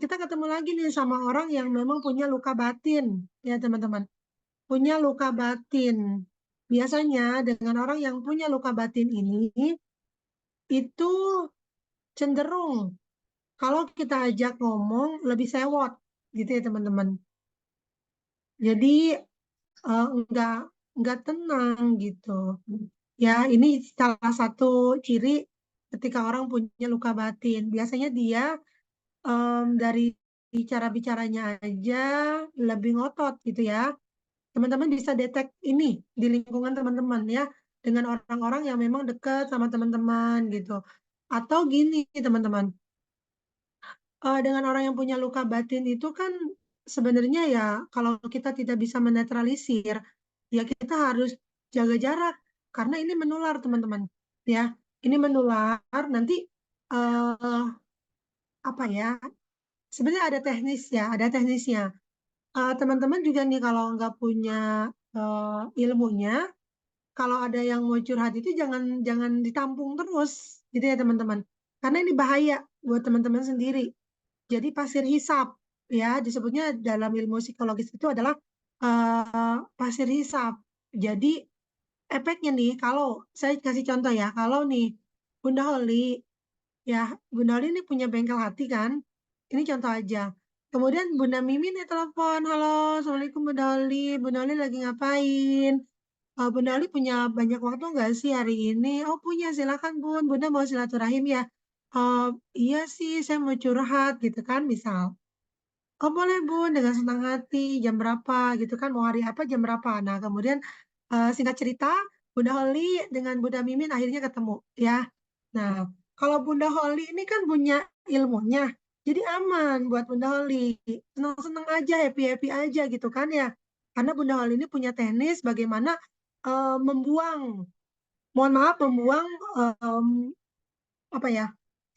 kita ketemu lagi nih sama orang yang memang punya luka batin, ya teman-teman. Punya luka batin. Biasanya dengan orang yang punya luka batin ini, itu cenderung kalau kita ajak ngomong lebih sewot, gitu ya teman-teman. Jadi eh, enggak enggak tenang gitu. Ya, ini salah satu ciri ketika orang punya luka batin. Biasanya dia dari cara bicaranya aja lebih ngotot gitu ya. Teman-teman bisa detect ini di lingkungan teman-teman ya dengan orang-orang yang memang dekat sama teman-teman gitu. Atau gini teman-teman, dengan orang yang punya luka batin itu kan sebenarnya ya kalau kita tidak bisa menetralisir, ya kita harus jaga jarak karena ini menular teman-teman. Ya, ini menular nanti eh, apa ya? Sebenarnya ada teknis ya, ada teknisnya. Teman-teman juga nih kalau nggak punya ilmunya, kalau ada yang mau curhat itu jangan jangan ditampung terus, gitu ya teman-teman. Karena ini bahaya buat teman-teman sendiri. Jadi pasir hisap, ya disebutnya dalam ilmu psikologis itu adalah pasir hisap. Jadi efeknya nih, kalau saya kasih contoh ya, kalau nih Bunda Holly Ya, Bunda Oli ini punya bengkel hati kan? Ini contoh aja. Kemudian Bunda Mimin nih telepon, halo, Assalamualaikum Bunda Oli lagi ngapain? Bunda Oli punya banyak waktu nggak sih hari ini? Oh punya, silakan Bun. Bunda mau silaturahim ya? Iya sih, saya mau curhat gitu kan, misal. Oh boleh Bun, dengan senang hati, jam berapa gitu kan, mau hari apa, jam berapa. Nah kemudian singkat cerita, Bunda Holly dengan Bunda Mimin akhirnya ketemu ya. Nah, kalau Bunda Holly ini kan punya ilmunya, jadi aman buat Bunda Holly. Senang-senang aja, happy-happy aja gitu kan ya. Karena Bunda Holly ini punya teknis bagaimana membuang, mohon maaf, membuang em, apa ya,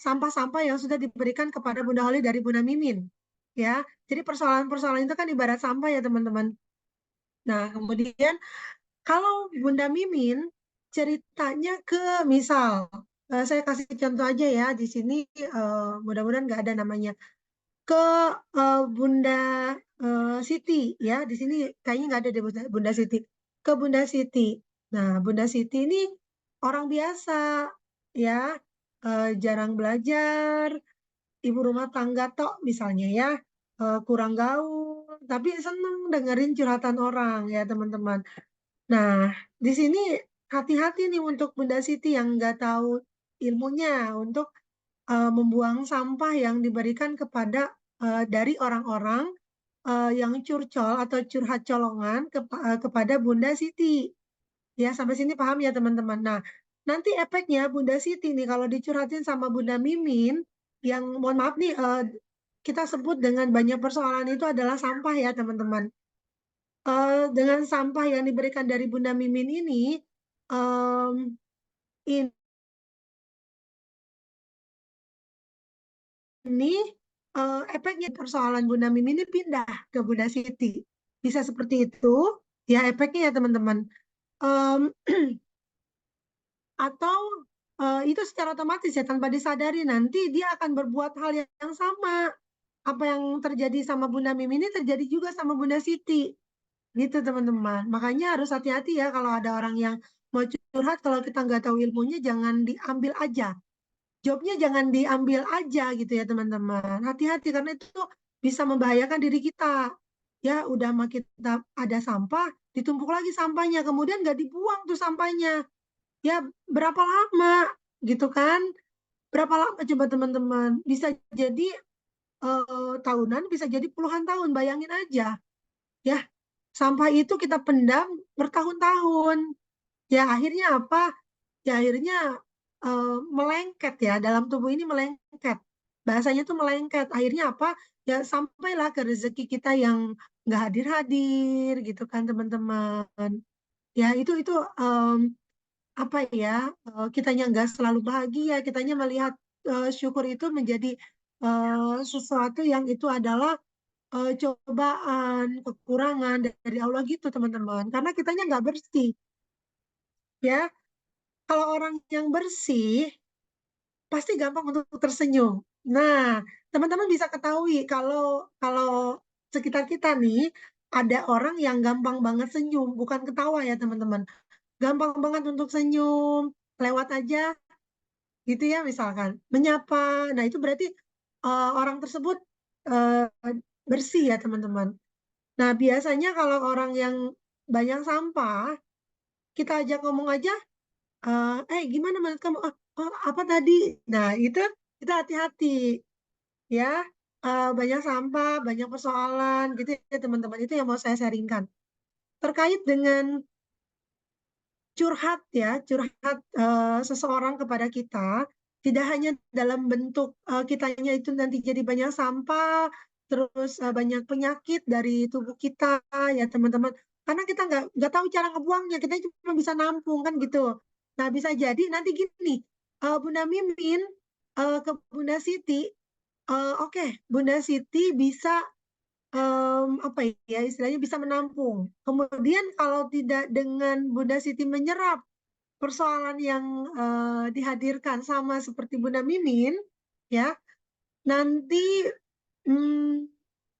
sampah-sampah yang sudah diberikan kepada Bunda Holly dari Bunda Mimin. Ya, jadi persoalan-persoalan itu kan ibarat sampah ya teman-teman. Nah, kemudian kalau Bunda Mimin ceritanya ke misal, saya kasih contoh aja ya di sini mudah-mudahan nggak ada namanya ke Bunda Siti ya di sini kayaknya nggak ada deh Bunda Siti ke Bunda Siti. Nah Bunda Siti ini orang biasa ya jarang belajar, ibu rumah tangga tok misalnya ya kurang gaul tapi seneng dengerin curhatan orang ya teman-teman. Nah, di sini hati-hati nih untuk Bunda Siti yang nggak tahu ilmunya untuk membuang sampah yang diberikan kepada dari orang-orang yang curcol atau curhat colongan kepada Bunda Siti. Ya, sampai sini paham ya teman-teman. Nah, nanti efeknya Bunda Siti nih kalau dicurhatin sama Bunda Mimin yang mohon maaf nih kita sebut dengan banyak persoalan itu adalah sampah ya teman-teman. Dengan sampah yang diberikan dari Bunda Mimin ini, em, ini efeknya persoalan Bunda Mimin ini pindah ke Bunda Siti. Bisa seperti itu, ya efeknya ya teman-teman. Em, atau itu secara otomatis ya tanpa disadari nanti dia akan berbuat hal yang sama. Apa yang terjadi sama Bunda Mimin ini terjadi juga sama Bunda Siti. Gitu teman-teman. Makanya harus hati-hati ya kalau ada orang yang mau curhat, kalau kita nggak tahu ilmunya jangan diambil aja. Jobnya jangan diambil aja gitu ya teman-teman. Hati-hati karena itu bisa membahayakan diri kita. Ya udah mah kita ada sampah, ditumpuk lagi sampahnya, kemudian nggak dibuang tuh sampahnya. Ya berapa lama gitu kan? Berapa lama coba teman-teman? Bisa jadi tahunan, bisa jadi puluhan tahun. Bayangin aja. Ya, sampah itu kita pendam bertahun-tahun. Ya akhirnya apa? Ya akhirnya melengket ya dalam tubuh ini melengket. Bahasanya tuh melengket. Akhirnya apa? Ya sampailah ke rezeki kita yang nggak hadir-hadir gitu kan teman-teman. Ya itu apa ya? Kitanya nggak selalu bahagia. Kitanya melihat syukur itu menjadi sesuatu yang itu adalah cobaan, kekurangan dari Allah gitu teman-teman. Karena kitanya nggak bersih. Ya, kalau orang yang bersih pasti gampang untuk tersenyum. Nah, teman-teman bisa ketahui kalau kalau sekitar kita nih ada orang yang gampang banget senyum, bukan ketawa ya teman-teman. Gampang banget untuk senyum, lewat aja gitu ya misalkan, menyapa. Nah, itu berarti orang tersebut eh, bersih ya teman-teman. Nah, biasanya kalau orang yang banyak sampah, kita ajak ngomong aja, gimana menurut kamu? Apa tadi? Nah, itu kita hati-hati ya. Banyak sampah, banyak persoalan gitu ya teman-teman. Itu yang mau saya sharingkan. Terkait dengan curhat ya, curhat seseorang kepada kita, tidak hanya dalam bentuk kitanya itu nanti jadi banyak sampah, terus banyak penyakit dari tubuh kita ya teman-teman. Karena kita nggak tahu cara ngebuangnya, kita cuma bisa nampung kan gitu. Nah bisa jadi nanti gini, Bunda Mimin ke Bunda Siti, oke, Bunda Siti bisa apa ya istilahnya bisa menampung. Kemudian kalau tidak dengan Bunda Siti menyerap persoalan yang dihadirkan sama seperti Bunda Mimin, ya nanti hmm,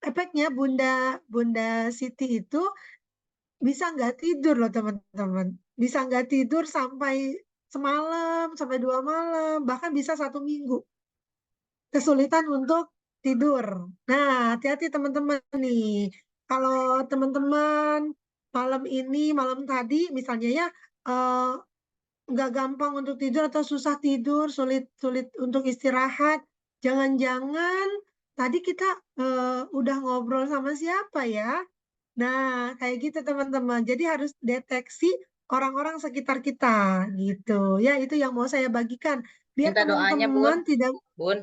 efeknya Bunda Siti itu bisa nggak tidur loh teman-teman, bisa nggak tidur sampai semalam, sampai 2 malam, bahkan bisa 1 minggu. kesulitan untuk tidur. Nah, hati-hati teman-teman nih. Kalau teman-teman malam tadi misalnya ya, eh, nggak gampang untuk tidur atau susah tidur, sulit untuk istirahat. Jangan-jangan tadi kita udah ngobrol sama siapa ya? Nah, kayak gitu teman-teman. Jadi harus deteksi orang-orang sekitar kita gitu. Ya, itu yang mau saya bagikan. Biar Minta doanya, Bun. teman-teman tidak Bun,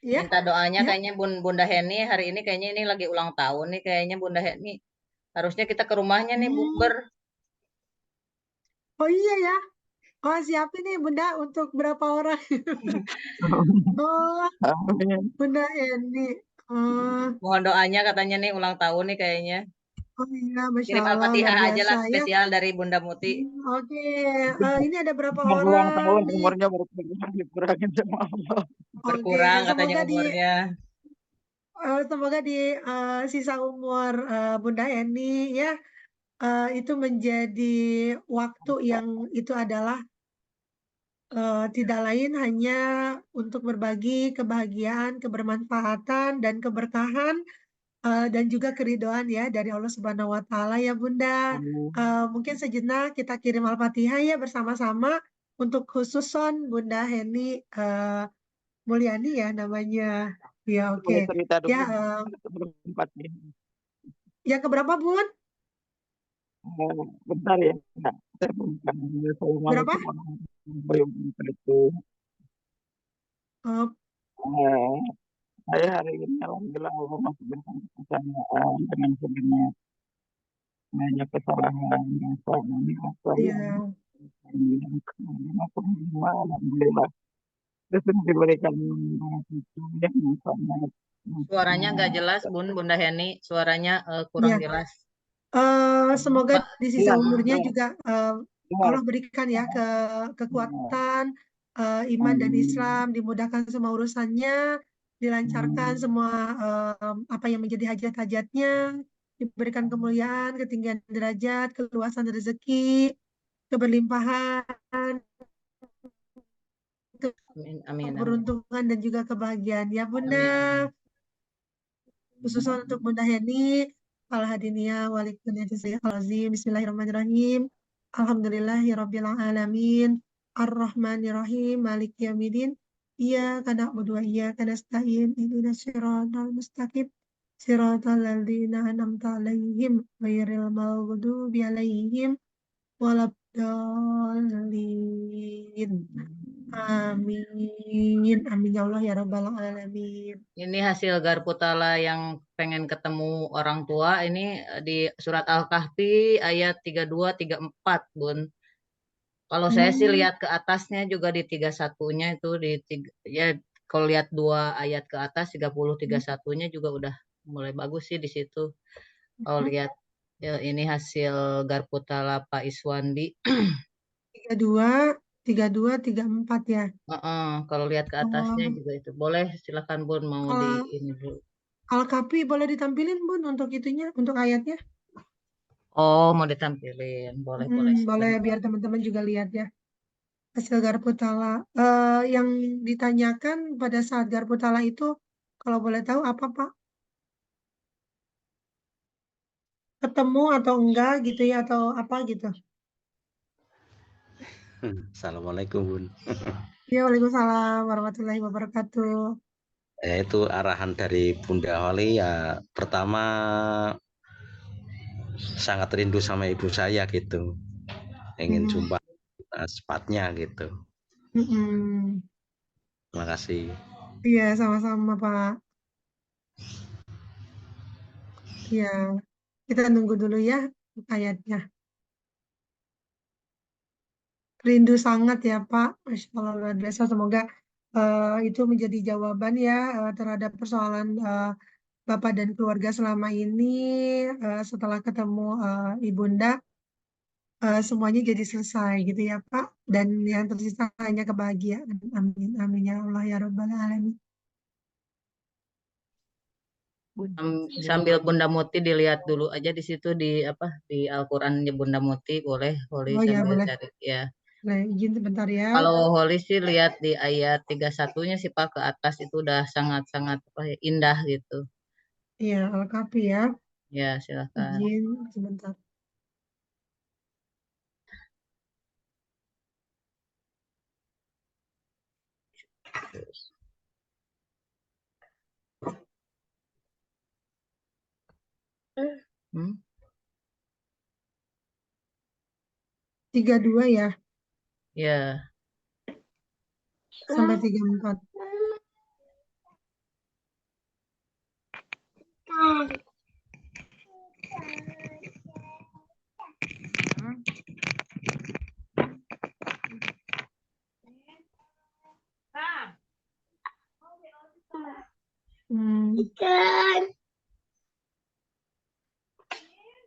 ya, minta doanya ya. kayaknya Bunda Heni hari ini kayaknya ini lagi ulang tahun nih kayaknya Bunda Heni. Harusnya kita ke rumahnya nih Hmm. bukber. Oh iya ya. Oh, siapin nih Bunda untuk berapa orang? Oh, Amin. Bunda Eni. Oh, Mohon doanya katanya nih ulang tahun nih kayaknya. oh iya, Masya Kirim Allah, luar Al-Fatihah aja biasa lah ya. spesial dari Bunda Muti. Oke, ini ada berapa Ulang orang tahun nih? umurnya berkurang dikurangin sama Allah. Oke, Berkurang katanya umurnya. semoga di sisa umur Bunda Eni ya, itu menjadi waktu yang itu adalah tidak lain hanya untuk berbagi kebahagiaan, kebermanfaatan, dan keberkahan, dan juga keridhaan ya dari Allah Subhanahu wa Ta'ala ya Bunda. Mungkin sejenak kita kirim Al-Fatihah ya bersama-sama untuk khususon Bunda Heni Mulyani ya namanya. Ya oke. Boleh cerita Ya, dulu berempat nih. yang keberapa Bun? Bentar ya. Nah, saya bukan. Berapa? Assalamualaikum warahmatullahi wabarakatuh. Eh, Eh, saya hari ini alhamdulillah Allah masih berikan kepercayaan dengan segenap banyak kesalahan yang selama ini Iya. alhamdulillah. Terus diberikan itu yang sangat Suaranya nggak jelas, Bunda Heni. Suaranya kurang Iya. jelas. Semoga Mbak, di sisa umurnya juga dengar. Allah berikan ya kekuatan iman dan Islam, dimudahkan semua urusannya, dilancarkan semua apa yang menjadi hajat-hajatnya, diberikan kemuliaan, ketinggian derajat, keluasan rezeki, keberlimpahan, Amin, amin, amin. keberuntungan dan juga kebahagiaan ya Bunda. Amin. Khususnya untuk Bunda Heni, Al-Hadiniyah, Walikunyatisayyi'alazim, Bismillahirrahmanirrahim, Alhamdulillahirabbil alamin, Ar-Rahmanirrahim, Maliki yaumiddin, Iyyaka na'budu wa iyyaka nasta'in, ihdinas siratal mustaqim, siratal ladzina an'amta 'alaihim, ghairil maghdubi 'alaihim waladdallin. Amin. Amin ya Allah ya rabbal alamin. Ini hasil Garputala yang pengen ketemu orang tua ini di surat Al-Kahfi ayat 32 34, Bun. Kalau saya sih lihat ke atasnya juga di 31-nya itu ya kalau lihat 2 ayat ke atas 30 31-nya juga udah mulai bagus sih di situ. Kalau lihat ya, ini hasil Garputala Pak Iswandi. 32, 32, 34 ya. Kalau lihat ke atasnya juga itu. Boleh silakan Bun mau di ini dulu. Al-Kahfi boleh ditampilin Bun untuk itunya, untuk ayatnya. Oh, mau ditampilin. Boleh, boleh. Boleh biar teman-teman juga lihat ya. Hasil Garputala. Yang ditanyakan pada saat Garputala itu, kalau boleh tahu apa Pak? Ketemu atau enggak gitu ya, atau apa gitu. Assalamualaikum Bun. Ya, Waalaikumsalam warahmatullahi wabarakatuh. Itu arahan dari Bunda Holly ya, pertama sangat rindu sama ibu saya gitu, ingin jumpa secepatnya gitu. Terima kasih. Iya, sama-sama Pak. Iya, kita nunggu dulu ya ayatnya. Rindu sangat ya Pak, Masya Allah luar biasa. Semoga itu menjadi jawaban ya terhadap persoalan Bapak dan keluarga selama ini. Setelah ketemu Ibunda, semuanya jadi selesai gitu ya Pak. Dan yang tersisa hanya kebahagiaan. Amin, amin ya Allah ya Rabbal Alamin. Sambil Bunda Muti dilihat dulu aja di situ di apa di Al-Qur'annya Bunda Muti boleh Oh ya sambil boleh. cari ya. Nah, izin sebentar ya. Kalau Holly sih lihat di ayat 31-nya sih Pak, ke atas itu udah sangat-sangat indah gitu. Iya, Al-Kahfi ya. Ya, silakan. Izin sebentar. Hmm? 32 ya, Ya. sampai 34.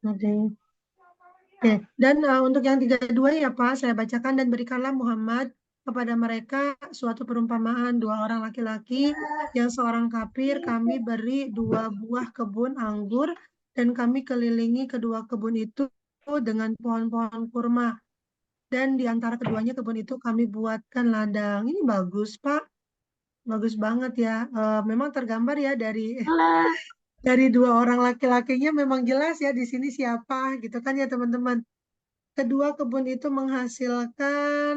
Oke. Oke, dan untuk yang 32 ya Pak, saya bacakan, dan berikanlah Muhammad kepada mereka suatu perumpamaan dua orang laki-laki yang seorang kafir, kami beri 2 buah kebun anggur dan kami kelilingi kedua kebun itu dengan pohon-pohon kurma, dan di antara keduanya kebun itu kami buatkan ladang. Ini bagus Pak, bagus banget ya. Memang tergambar ya dari dua orang laki-lakinya, memang jelas ya di sini siapa gitu kan ya teman-teman. Kedua kebun itu menghasilkan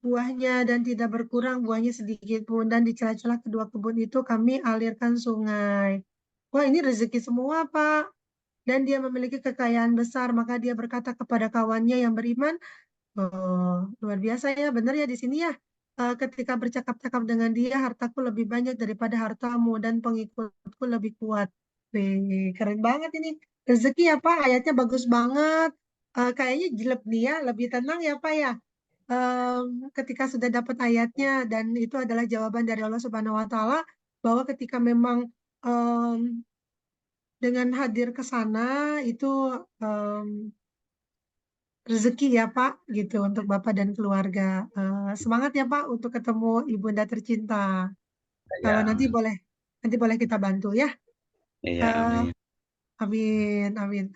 buahnya dan tidak berkurang buahnya sedikit pun, dan di celah-celah kedua kebun itu kami alirkan sungai. Wah, ini rezeki semua Pak. Dan dia memiliki kekayaan besar, maka dia berkata kepada kawannya yang beriman, oh, luar biasa ya, benar ya di sini ya. Ketika bercakap-cakap dengan dia, hartaku lebih banyak daripada hartamu dan pengikutku lebih kuat. Wih, keren banget ini. Rezeki ya Pak, ayatnya bagus banget. Kayaknya jelek nih ya, lebih tenang ya Pak ya. Ketika sudah dapat ayatnya, dan itu adalah jawaban dari Allah Subhanahu Wa Taala bahwa ketika memang dengan hadir ke sana itu rezeki ya Pak, gitu untuk Bapak dan keluarga. Semangat ya Pak untuk ketemu Ibunda tercinta. Kalau Ya, nanti boleh kita bantu ya. iya, Eh, amin. amin, amin.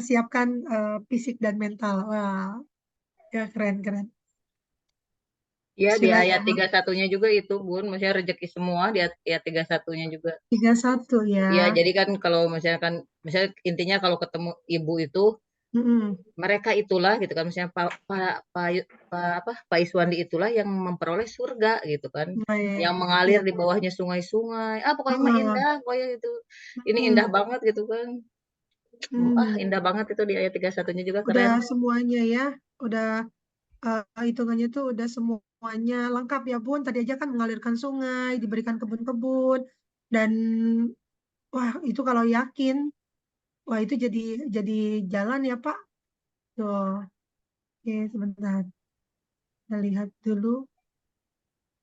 Siapkan fisik dan mental. Wah, ya keren, keren. Ya, di ayat Silakan. 31-nya juga itu, Bun. Maksudnya rezeki semua di ayat 31-nya juga. 31 ya. Ya, jadi kan kalau misalnya intinya kalau ketemu ibu itu, Mm-mm. mereka itulah gitu kan, misalnya Pak Iswandi itulah yang memperoleh surga gitu kan, Baik. yang mengalir Ya. di bawahnya sungai-sungai, pokoknya mah Ah, indah, pokoknya itu, ini indah mm, banget gitu kan. mm. Indah banget itu di ayat 31-nya juga Udah keren. semuanya ya. Udah hitungannya tuh udah semuanya lengkap ya Bun. Tadi aja kan mengalirkan sungai, diberikan kebun-kebun, dan wah itu kalau yakin, wah itu jadi jalan ya Pak. Tuh, oke sebentar. Kita lihat dulu.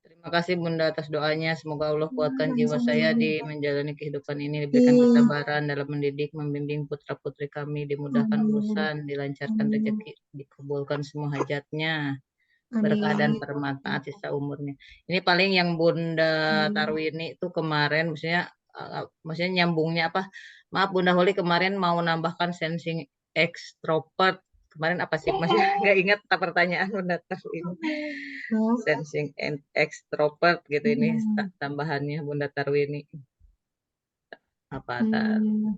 Terima kasih Bunda atas doanya, semoga Allah kuatkan jiwa saya Sama-sama. di menjalani kehidupan ini, diberikan Amin. kesabaran dalam mendidik, membimbing putra-putri kami, dimudahkan Amin. urusan, dilancarkan Amin. rezeki, dikabulkan semua hajatnya, berkah dan Amin. bermanfaat sisa umurnya. Ini paling yang Bunda Amin. Tarwini itu kemarin, maksudnya nyambungnya apa? Maaf Bunda Holi, kemarin mau nambahkan sensing extrovert. Kemarin apa sih? Masih nggak ingat pertanyaan Bunda Tarwini. Oh. Sensing and extrovert gitu, ini Hmm. tambahannya Bunda Tarwini. Apa Hmm.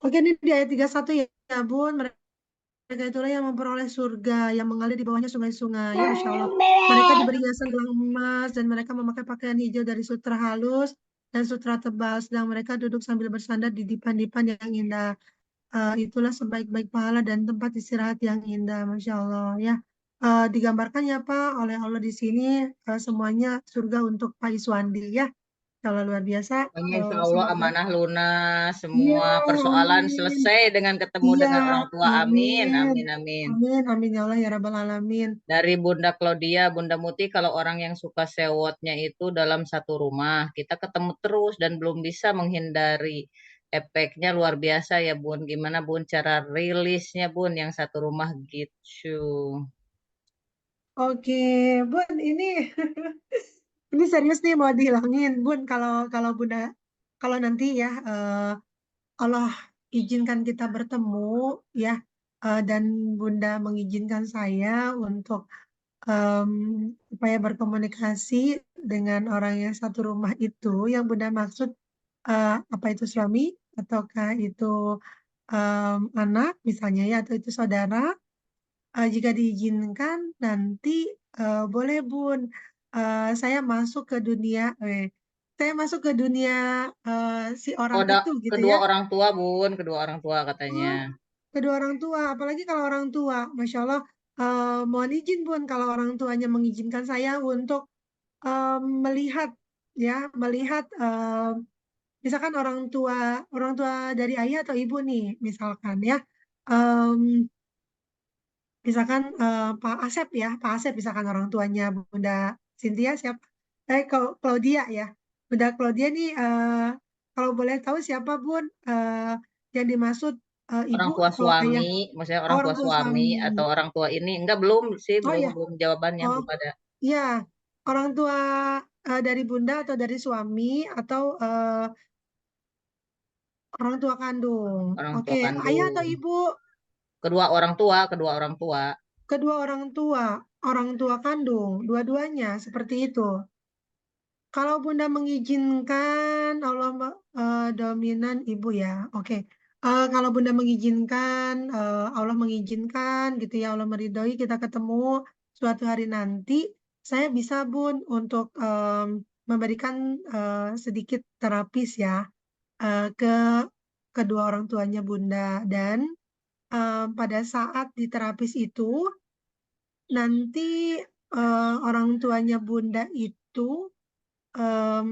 Oke, ini di ayat 31 ya Bun. Mereka itulah yang memperoleh surga, yang mengalir di bawahnya sungai-sungai. Ya, Masya Allah. Mereka diberi hiasan gelang emas, dan mereka memakai pakaian hijau dari sutra halus dan sutra tebal, sedang mereka duduk sambil bersandar di dipan-dipan yang indah. Itulah sebaik-baik pahala dan tempat istirahat yang indah, Masya Allah. Ya, digambarkan ya Pak oleh Allah di sini, semuanya surga untuk Pak Iswandi ya. Kalau luar biasa, Pokoknya insya Allah semoga. amanah lunas, Iya, semua persoalan amin. selesai dengan ketemu Iya, dengan orang tua. Amin, amin. amin, amin. Amin, amin ya Allah ya Rabbal Alamin. Dari Bunda Claudia, Bunda Muti, kalau orang yang suka sewotnya itu dalam satu rumah, kita ketemu terus dan belum bisa menghindari. Efeknya luar biasa ya Bun. Gimana Bun cara rilisnya Bun yang satu rumah gitu. Oke, Bun, ini ini serius nih mau dihilangin, Bun. Kalau kalau Bunda, kalau nanti ya Allah izinkan kita bertemu ya, dan Bunda mengizinkan saya untuk supaya berkomunikasi dengan orang yang satu rumah itu, yang Bunda maksud apa itu suami ataukah itu anak misalnya ya, atau itu saudara. Jika diizinkan nanti boleh Bun, saya masuk ke dunia si orang Ada itu gitu kedua ya. orang tua, Bun, kedua orang tua katanya. Oh, kedua orang tua, apalagi kalau orang tua, Masya Allah, mohon izin Bun kalau orang tuanya mengizinkan saya untuk melihat melihat misalkan orang tua dari ayah atau ibu nih, misalkan ya, em, misalkan Pak Asep misalkan orang tuanya Bunda Cynthia siapa? Claudia ya, Bunda Claudia nih kalau boleh tahu siapa Bun yang dimaksud ibu Orang tua atau ayah? suami, maksudnya orang Orang tua tua suami suami. atau orang tua ini? Enggak, belum sih, Oh belum ya, belum jawabannya, oh belum ada. iya, orang tua dari Bunda atau dari suami atau orang tua kandung. Orang tua Oke, ayah atau kandung. ibu? Kedua orang tua, kedua orang tua. Kedua orang tua kandung, dua-duanya seperti itu. Kalau Bunda mengizinkan, dominan ibu ya. Oke. Kalau Bunda mengizinkan, Allah mengizinkan gitu ya, Allah meridhoi kita ketemu suatu hari nanti, saya bisa Bun untuk memberikan sedikit terapis ya ke kedua orang tuanya Bunda, dan pada saat di terapis itu nanti orang tuanya Bunda itu em,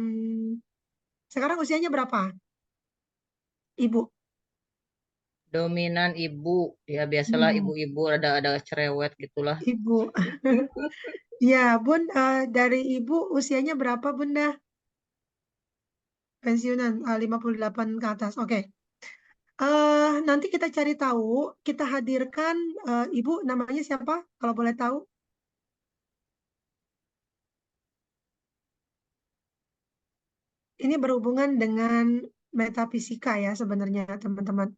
sekarang usianya berapa, Ibu? Dominan ibu, ya biasalah Hmm, ibu-ibu ada cerewet gitulah. Ibu. Ya, Bun, dari Ibu usianya berapa, Bunda? Pensiunan 58 ke atas. Oke. Nanti kita cari tahu, kita hadirkan Ibu namanya siapa kalau boleh tahu? Ini berhubungan dengan metafisika ya sebenarnya, teman-teman.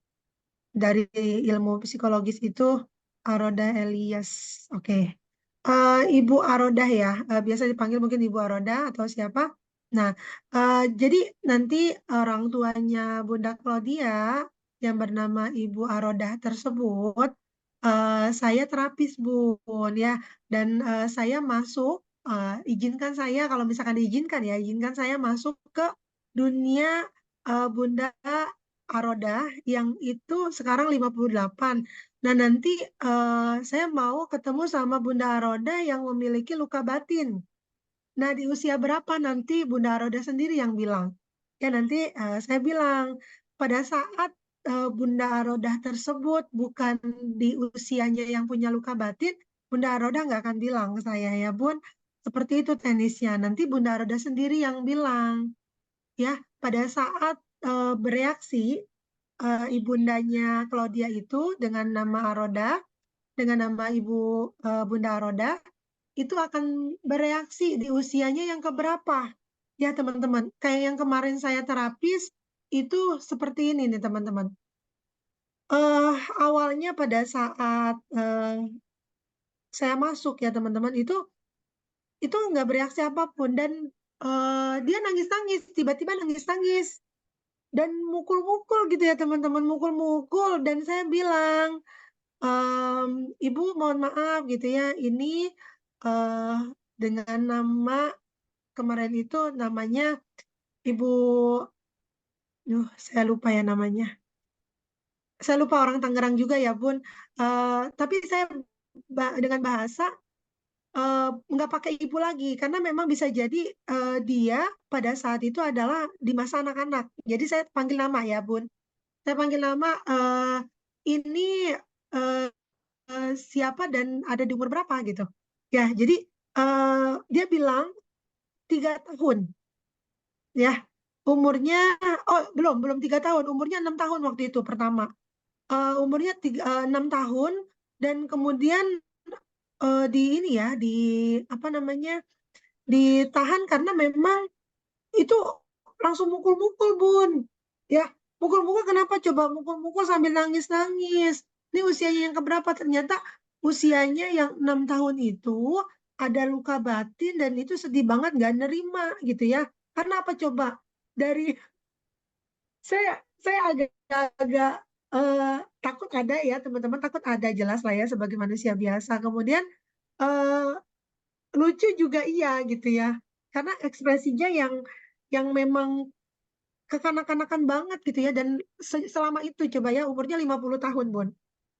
Dari ilmu psikologis itu Aroda Elias. Oke. Ibu Aroda ya, biasa dipanggil mungkin Ibu Aroda atau siapa. Nah, jadi nanti orang tuanya Bunda Claudia yang bernama Ibu Aroda tersebut, saya terapis Bun ya, dan saya masuk, izinkan saya kalau misalkan diizinkan ya, izinkan saya masuk ke dunia Bunda Aroda yang itu sekarang 58. Nah, nanti saya mau ketemu sama Bunda Aroda yang memiliki luka batin. Nah, di usia berapa nanti Bunda Aroda sendiri yang bilang. Ya, nanti saya bilang pada saat Bunda Aroda tersebut bukan di usianya yang punya luka batin, Bunda Aroda nggak akan bilang ke saya ya, Bun. Seperti itu tenisnya. Nanti Bunda Aroda sendiri yang bilang. Ya, pada saat bereaksi ibundanya Claudia itu dengan nama Aroda, dengan nama ibu Bunda Aroda, itu akan bereaksi di usianya yang keberapa. Ya teman-teman, kayak yang kemarin saya terapis, itu seperti ini nih teman-teman. Awalnya pada saat saya masuk ya teman-teman, itu nggak bereaksi apapun, dan dia nangis-nangis, tiba-tiba nangis-nangis. Dan mukul-mukul gitu ya teman-teman, mukul-mukul, dan saya bilang, Ibu mohon maaf gitu ya, ini eh, dengan nama kemarin itu namanya Ibu, saya lupa ya namanya, saya lupa, orang Tangerang juga ya Bun. Tapi saya dengan bahasa nggak pakai ibu lagi karena memang bisa jadi dia pada saat itu adalah di masa anak-anak, jadi saya panggil nama ya Bun. Saya panggil nama, ini eh, siapa dan ada di umur berapa gitu. Ya, jadi dia bilang 3 tahun, ya. Umurnya, oh belum 3 tahun, umurnya 6 tahun waktu itu pertama. Umurnya 6 tahun, dan kemudian di ini ya, di apa namanya, ditahan karena memang itu langsung mukul-mukul Bun. Ya, mukul-mukul kenapa coba, mukul-mukul sambil nangis-nangis. Ini usianya yang keberapa? Ternyata usianya yang 6 tahun itu ada luka batin dan itu sedih banget nggak nerima gitu ya. Karena apa coba? Dari saya agak takut ada ya teman-teman, takut ada jelas lah ya sebagai manusia biasa. Kemudian eh, lucu juga iya gitu ya. Karena ekspresinya yang memang kekanak-kanakan banget gitu ya, dan selama itu coba ya umurnya 50 tahun Bun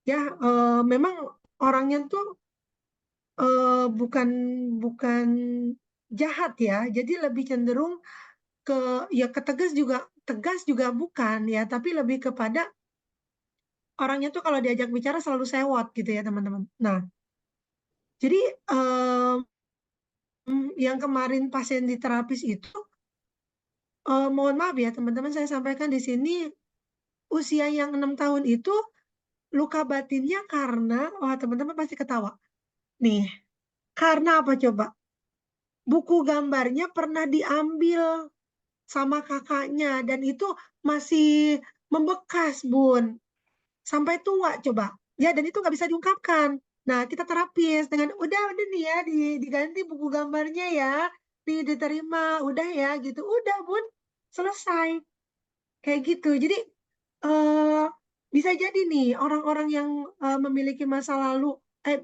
ya. Memang orangnya tuh bukan bukan jahat ya, jadi lebih cenderung ke ya ke tegas juga bukan ya, tapi lebih kepada orangnya tuh kalau diajak bicara selalu sewot gitu ya teman-teman. Nah jadi yang kemarin pasien di terapis itu, mohon maaf ya teman-teman, saya sampaikan di sini usia yang 6 tahun itu luka batinnya karena, wah teman-teman pasti ketawa. Nih, karena apa coba? Buku gambarnya pernah diambil sama kakaknya dan itu masih membekas, Bun. Sampai tua coba. Ya, dan itu nggak bisa diungkapkan. Nah, kita terapis dengan udah nih ya diganti buku gambarnya ya. Nih diterima, udah ya gitu. Udah, Bun. Selesai. Kayak gitu. Jadi eh bisa jadi nih orang-orang yang memiliki masa lalu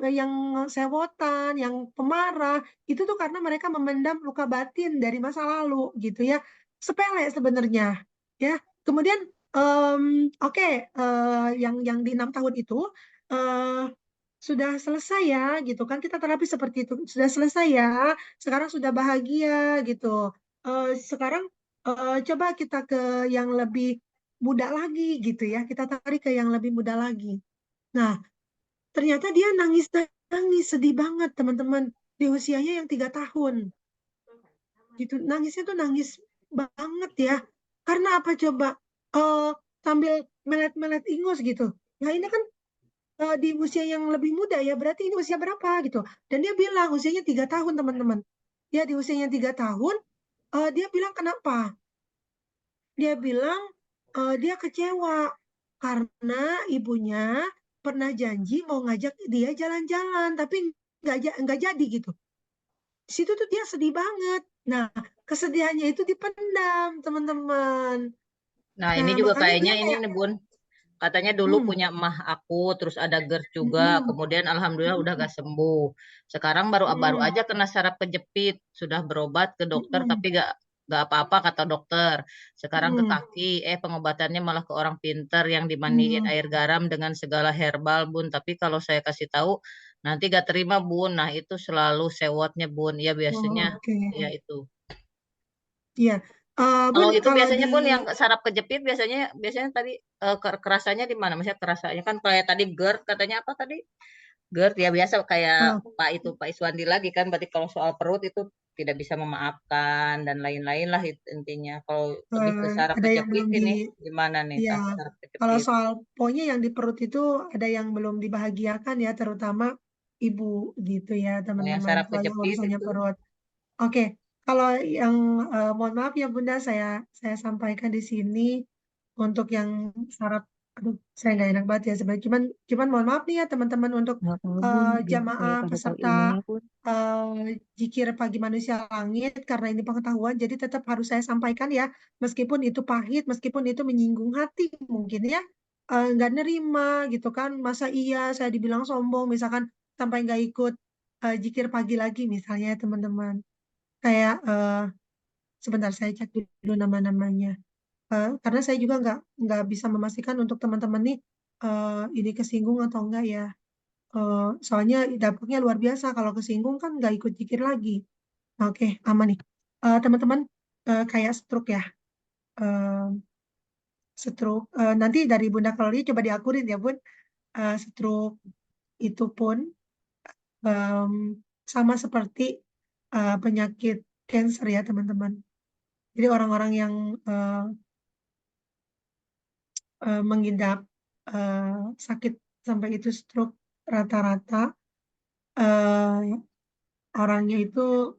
yang sewotan, yang pemarah, itu tuh karena mereka memendam luka batin dari masa lalu gitu ya. Sepele sebenarnya ya. Kemudian oke, yang di 6 tahun itu eh sudah selesai ya gitu kan, kita terapi seperti itu sudah selesai ya, sekarang sudah bahagia gitu. Sekarang coba kita ke yang lebih muda lagi gitu ya, kita tarik ke yang lebih muda lagi. Nah, ternyata dia nangis nangis sedih banget teman-teman di usianya yang 3 tahun gitu. Nangisnya tuh nangis banget ya, karena apa coba? eh Sambil melet-melet ingus gitu. Nah ini kan di usia yang lebih muda ya, berarti ini usia berapa gitu. Dan dia bilang usianya 3 tahun teman-teman. Ya di usianya 3 tahun, dia bilang kenapa? Dia bilang dia kecewa karena ibunya pernah janji mau ngajak dia jalan-jalan, tapi nggak jadi gitu. Di situ tuh dia sedih banget. Nah, kesedihannya itu dipendam, teman-teman. Nah, Nah, ini juga makanya kayaknya dia ini kayak, nih Bun. Katanya dulu punya emah aku, terus ada GERD juga, kemudian alhamdulillah udah gak sembuh. Sekarang baru aja kena saraf kejepit, sudah berobat ke dokter tapi gak apa-apa kata dokter. Sekarang ke kaki, pengobatannya malah ke orang pinter yang dimandiin air garam dengan segala herbal Bun. Tapi kalau saya kasih tahu nanti gak terima Bun. Nah itu selalu sewotnya Bun. Ya biasanya oke, ya itu. iya. Kalau Bun, itu kalau di biasanya Bun yang saraf kejepit biasanya biasanya tadi kerasanya di mana? Maksudnya kerasanya kan kayak tadi GERD katanya apa tadi? GERD ya biasa kayak oh, Pak Iswandi lagi kan berarti kalau soal perut itu tidak bisa memaafkan dan lain-lain lah intinya. Kalau lebih ke saraf ada yang kejepit belum ini gimana nih ya, saraf kalau kejepit? soal pokoknya yang di perut itu ada yang belum dibahagiakan ya, terutama ibu gitu ya, Oh, yang teman-teman. saraf Soalnya kejepit urusannya itu perut. Oke, kalau yang mohon maaf ya Bunda, saya sampaikan di sini untuk yang syarat, aduh, saya nggak enak banget ya sebenarnya. Cuman mohon maaf nih ya teman-teman untuk Nggak apa-apa Bun, biar saya jamaah pada tahu peserta ilmunya Bun. Zikir Pagi Manusia Langit, karena ini pengetahuan, jadi tetap harus saya sampaikan ya, meskipun itu pahit, meskipun itu menyinggung hati mungkin ya, nggak nerima gitu kan, masa iya saya dibilang sombong misalkan sampai nggak ikut zikir pagi lagi misalnya ya teman-teman. Kayak sebentar saya cek dulu nama-namanya. Karena saya juga nggak bisa memastikan untuk teman-teman nih ini kesinggung atau enggak ya. Soalnya dampaknya luar biasa kalau kesinggung kan nggak ikut zikir lagi. Oke, aman nih. Teman-teman, kayak stroke ya. Eh, Stroke nanti dari Bunda Kalori coba diakurin ya Bun. Stroke itu pun em, sama seperti penyakit cancer ya teman-teman. Jadi orang-orang yang mengidap sakit sampai itu stroke, rata-rata eh, orangnya itu,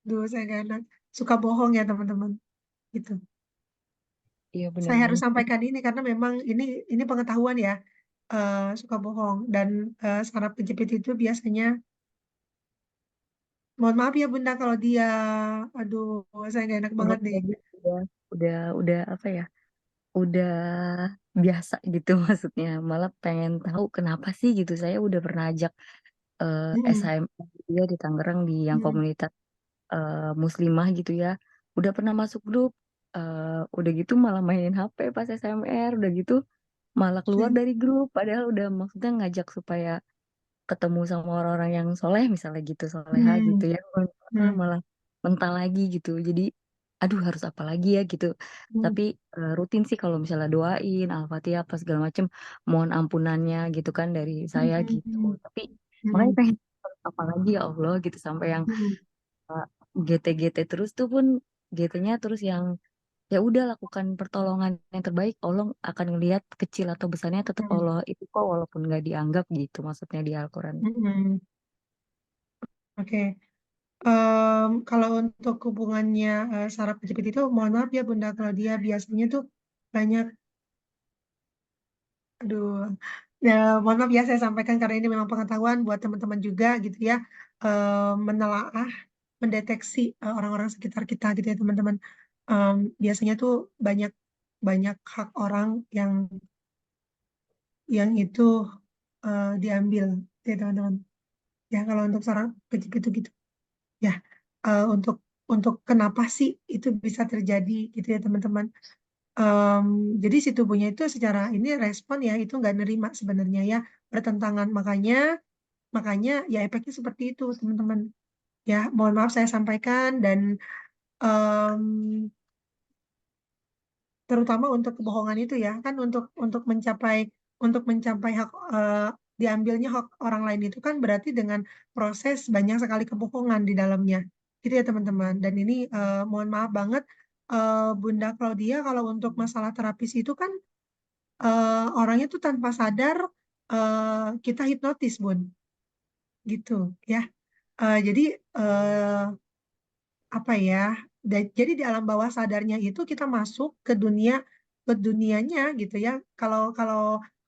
dulu saya nggak enak, suka bohong ya teman-teman. Gitu. Iya benar Saya harus banget Bun. sampaikan ini karena memang ini pengetahuan ya. suka bohong. Dan saraf kejepit itu biasanya, mohon maaf ya Bunda kalau dia, aduh saya nggak enak banget Kalau nih. kayak gitu udah apa ya? Udah biasa gitu maksudnya. Malah pengen tahu kenapa sih gitu. Saya udah pernah ajak Mm-mm, SHM dia di Tangerang di yang mm-mm, komunitas muslimah gitu ya. Udah pernah masuk grup, udah gitu malah mainin HP pas SMR, udah gitu malah keluar mm, dari grup. Padahal udah maksudnya ngajak supaya ketemu sama orang-orang yang soleh misalnya gitu, soleha gitu mm, ya. mm, Malah mental lagi gitu. Jadi, aduh harus apa lagi ya gitu. mm, Tapi rutin sih kalau misalnya doain Al-Fatihah apa segala macem, mohon ampunannya gitu kan dari saya gitu. mm, Tapi makanya mm, pengen apa lagi ya Allah gitu sampai yang mm, uh, GT-GT terus tuh pun GT-nya terus yang ya udah lakukan pertolongan yang terbaik, Allah akan ngelihat kecil atau besarnya tetap mm, Allah itu kok walaupun nggak dianggap gitu maksudnya di Al-Quran. mm. Oke. Kalau untuk hubungannya saraf kejepit itu, mohon maaf ya Bunda, kalau dia biasanya tuh banyak, aduh, ya mohon maaf ya saya sampaikan karena ini memang pengetahuan buat teman-teman juga gitu ya, menelaah, mendeteksi orang-orang sekitar kita gitu ya teman-teman. Biasanya tuh banyak banyak hak orang yang itu diambil ya teman-teman. Ya kalau untuk saraf kejepit itu gitu. Ya, untuk kenapa sih itu bisa terjadi gitu ya teman-teman. Em, jadi si tubuhnya itu secara ini respon ya itu nggak nerima sebenarnya ya, bertentangan, makanya ya efeknya seperti itu teman-teman. Ya mohon maaf saya sampaikan, dan em, terutama untuk kebohongan itu ya kan, untuk mencapai hak, diambilnya hak orang lain itu kan berarti dengan proses banyak sekali kebohongan di dalamnya gitu ya teman-teman. Dan ini mohon maaf banget, Bunda Claudia, kalau untuk masalah terapis itu kan orangnya tuh tanpa sadar kita hipnotis Bun gitu ya. Jadi eh, apa ya, jadi di alam bawah sadarnya itu kita masuk ke dunianya gitu ya. Kalau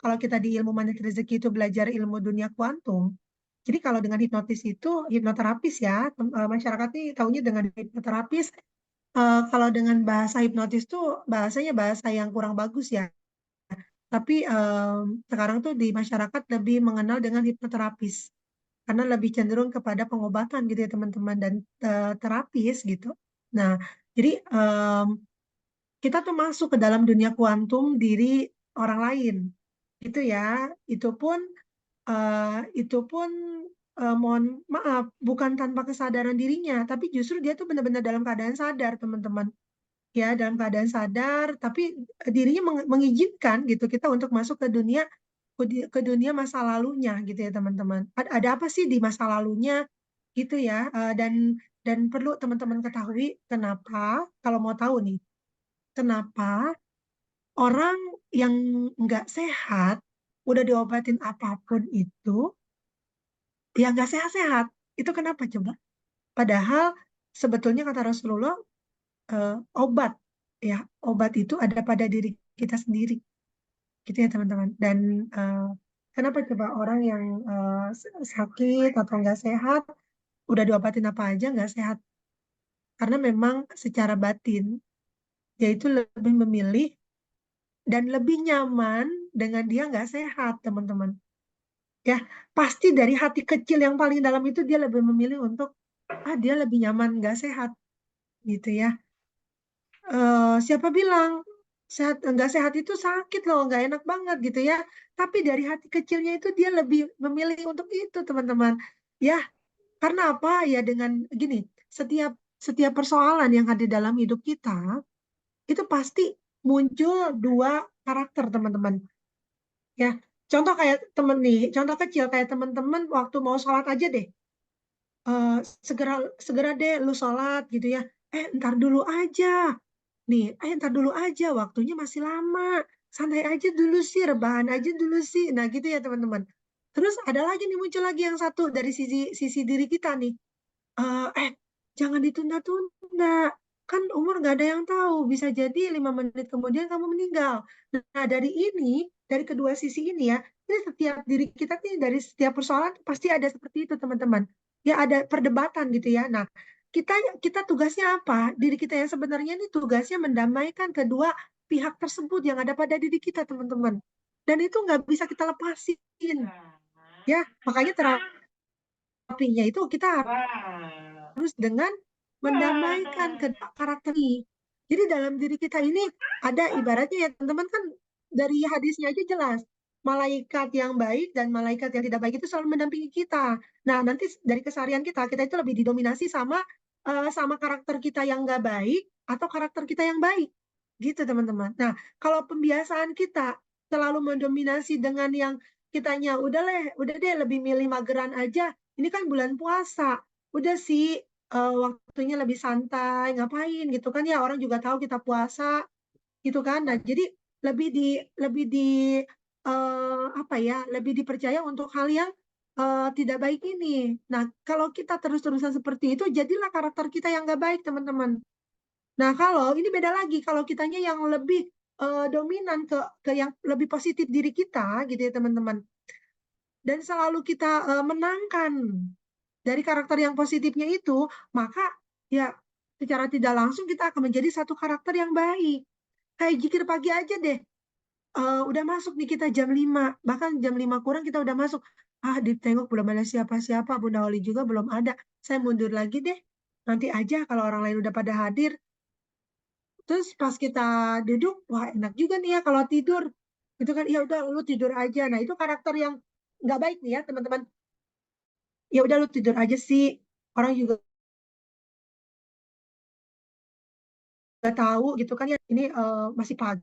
kalau kita di ilmu magnetik rezeki itu belajar ilmu dunia kuantum, jadi kalau dengan hipnotis itu hipnoterapis ya, masyarakat ini taunya dengan hipnoterapis. Kalau dengan bahasa hipnotis tuh bahasanya bahasa yang kurang bagus ya, tapi sekarang tuh di masyarakat lebih mengenal dengan hipnoterapis karena lebih cenderung kepada pengobatan gitu ya teman-teman, dan terapis gitu. Nah, jadi kita tuh masuk ke dalam dunia kuantum diri orang lain gitu ya. Itu pun itu pun mohon maaf bukan tanpa kesadaran dirinya, tapi justru dia tuh benar-benar dalam keadaan sadar teman-teman. Ya, dalam keadaan sadar, tapi dirinya mengizinkan gitu kita untuk masuk ke dunia masa lalunya gitu ya teman-teman. Ada apa sih di masa lalunya gitu ya. Dan perlu teman-teman ketahui kenapa, kalau mau tahu nih, kenapa orang yang nggak sehat udah diobatin apapun itu ya nggak sehat-sehat. Itu kenapa coba? Padahal sebetulnya kata Rasulullah, eh, obat ya, obat itu ada pada diri kita sendiri gitu ya teman-teman. Dan eh, kenapa coba orang yang sakit atau nggak sehat udah diobatin apa aja nggak sehat? Karena memang secara batin yaitu lebih memilih dan lebih nyaman dengan dia nggak sehat teman-teman. Ya pasti dari hati kecil yang paling dalam itu dia lebih memilih untuk dia lebih nyaman nggak sehat gitu ya. Siapa bilang nggak sehat itu sakit loh, nggak enak banget gitu ya. Tapi dari hati kecilnya itu dia lebih memilih untuk itu, teman-teman. Ya, karena apa? Ya dengan gini, setiap setiap persoalan yang ada dalam hidup kita itu pasti muncul dua karakter, teman-teman. Ya, contoh kayak temen nih, contoh kecil kayak teman-teman waktu mau sholat aja deh. Eh, segera segera deh lu sholat gitu ya. Ntar dulu aja. Nih, ntar dulu aja, waktunya masih lama. Santai aja dulu sih, rebahan aja dulu sih. Nah, gitu ya teman-teman. Terus ada lagi nih, muncul lagi yang satu dari sisi sisi diri kita nih. Jangan ditunda-tunda. Kan umur nggak ada yang tahu. Bisa jadi 5 menit kemudian kamu meninggal. Nah, dari ini dari kedua sisi ini ya, ini setiap diri kita nih dari setiap persoalan pasti ada seperti itu teman-teman. Ya ada perdebatan gitu ya. Nah, kita tugasnya apa? Diri kita yang sebenarnya ini tugasnya mendamaikan kedua pihak tersebut yang ada pada diri kita teman-teman. Dan itu nggak bisa kita lepasin. Ya, makanya terapinya itu kita harus dengan mendamaikan kedua karakter ini. Jadi dalam diri kita ini ada ibaratnya ya teman-teman kan dari hadisnya aja jelas. Malaikat yang baik dan malaikat yang tidak baik itu selalu mendampingi kita. Nah, nanti dari keseharian kita itu lebih didominasi sama sama karakter kita yang nggak baik atau karakter kita yang baik. Gitu teman-teman. Nah, kalau pembiasaan kita selalu mendominasi dengan yang kitanya udah deh lebih milih mageran aja. Ini kan bulan puasa. Udah sih waktunya lebih santai, ngapain gitu kan ya orang juga tahu kita puasa gitu kan. Nah, jadi lebih di apa ya, lebih dipercaya untuk hal yang tidak baik ini. Nah, kalau kita terus-terusan seperti itu, jadilah karakter kita yang nggak baik, teman-teman. Nah, kalau ini beda lagi, kalau kitanya yang lebih dominan ke yang lebih positif diri kita, gitu ya, teman-teman. Dan selalu kita menangkan dari karakter yang positifnya itu, maka ya secara tidak langsung kita akan menjadi satu karakter yang baik. Kayak zikir pagi aja deh, udah masuk nih kita jam 5, bahkan jam 5 kurang kita udah masuk. Ah, ditengok belum ada siapa-siapa, Bunda Oli juga belum ada. Saya mundur lagi deh, nanti aja kalau orang lain udah pada hadir. Terus pas kita duduk, wah enak juga nih ya kalau tidur. Itu kan, ya udah lu tidur aja. Nah, itu karakter yang nggak baik nih ya, teman-teman. Ya udah lu tidur aja sih. Orang juga nggak tahu gitu kan ya, ini masih pagi,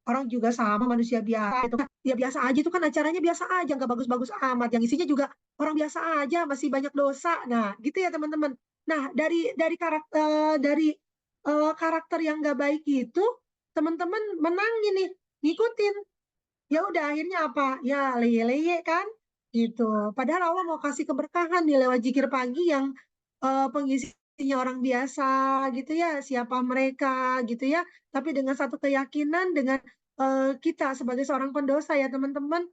orang juga sama manusia biasa itu kan. Ya biasa aja itu kan acaranya biasa aja, nggak bagus-bagus amat. Yang isinya juga orang biasa aja, masih banyak dosa. Nah, gitu ya teman-teman. Nah, dari karakter yang nggak baik itu, teman-teman menang ini, ngikutin. Ya udah akhirnya apa? Ya leye-leye kan, gitu. Padahal Allah mau kasih keberkahan nih lewat zikir pagi yang pengisinya orang biasa gitu ya, siapa mereka gitu ya. Tapi dengan satu keyakinan dengan kita sebagai seorang pendosa ya teman-teman,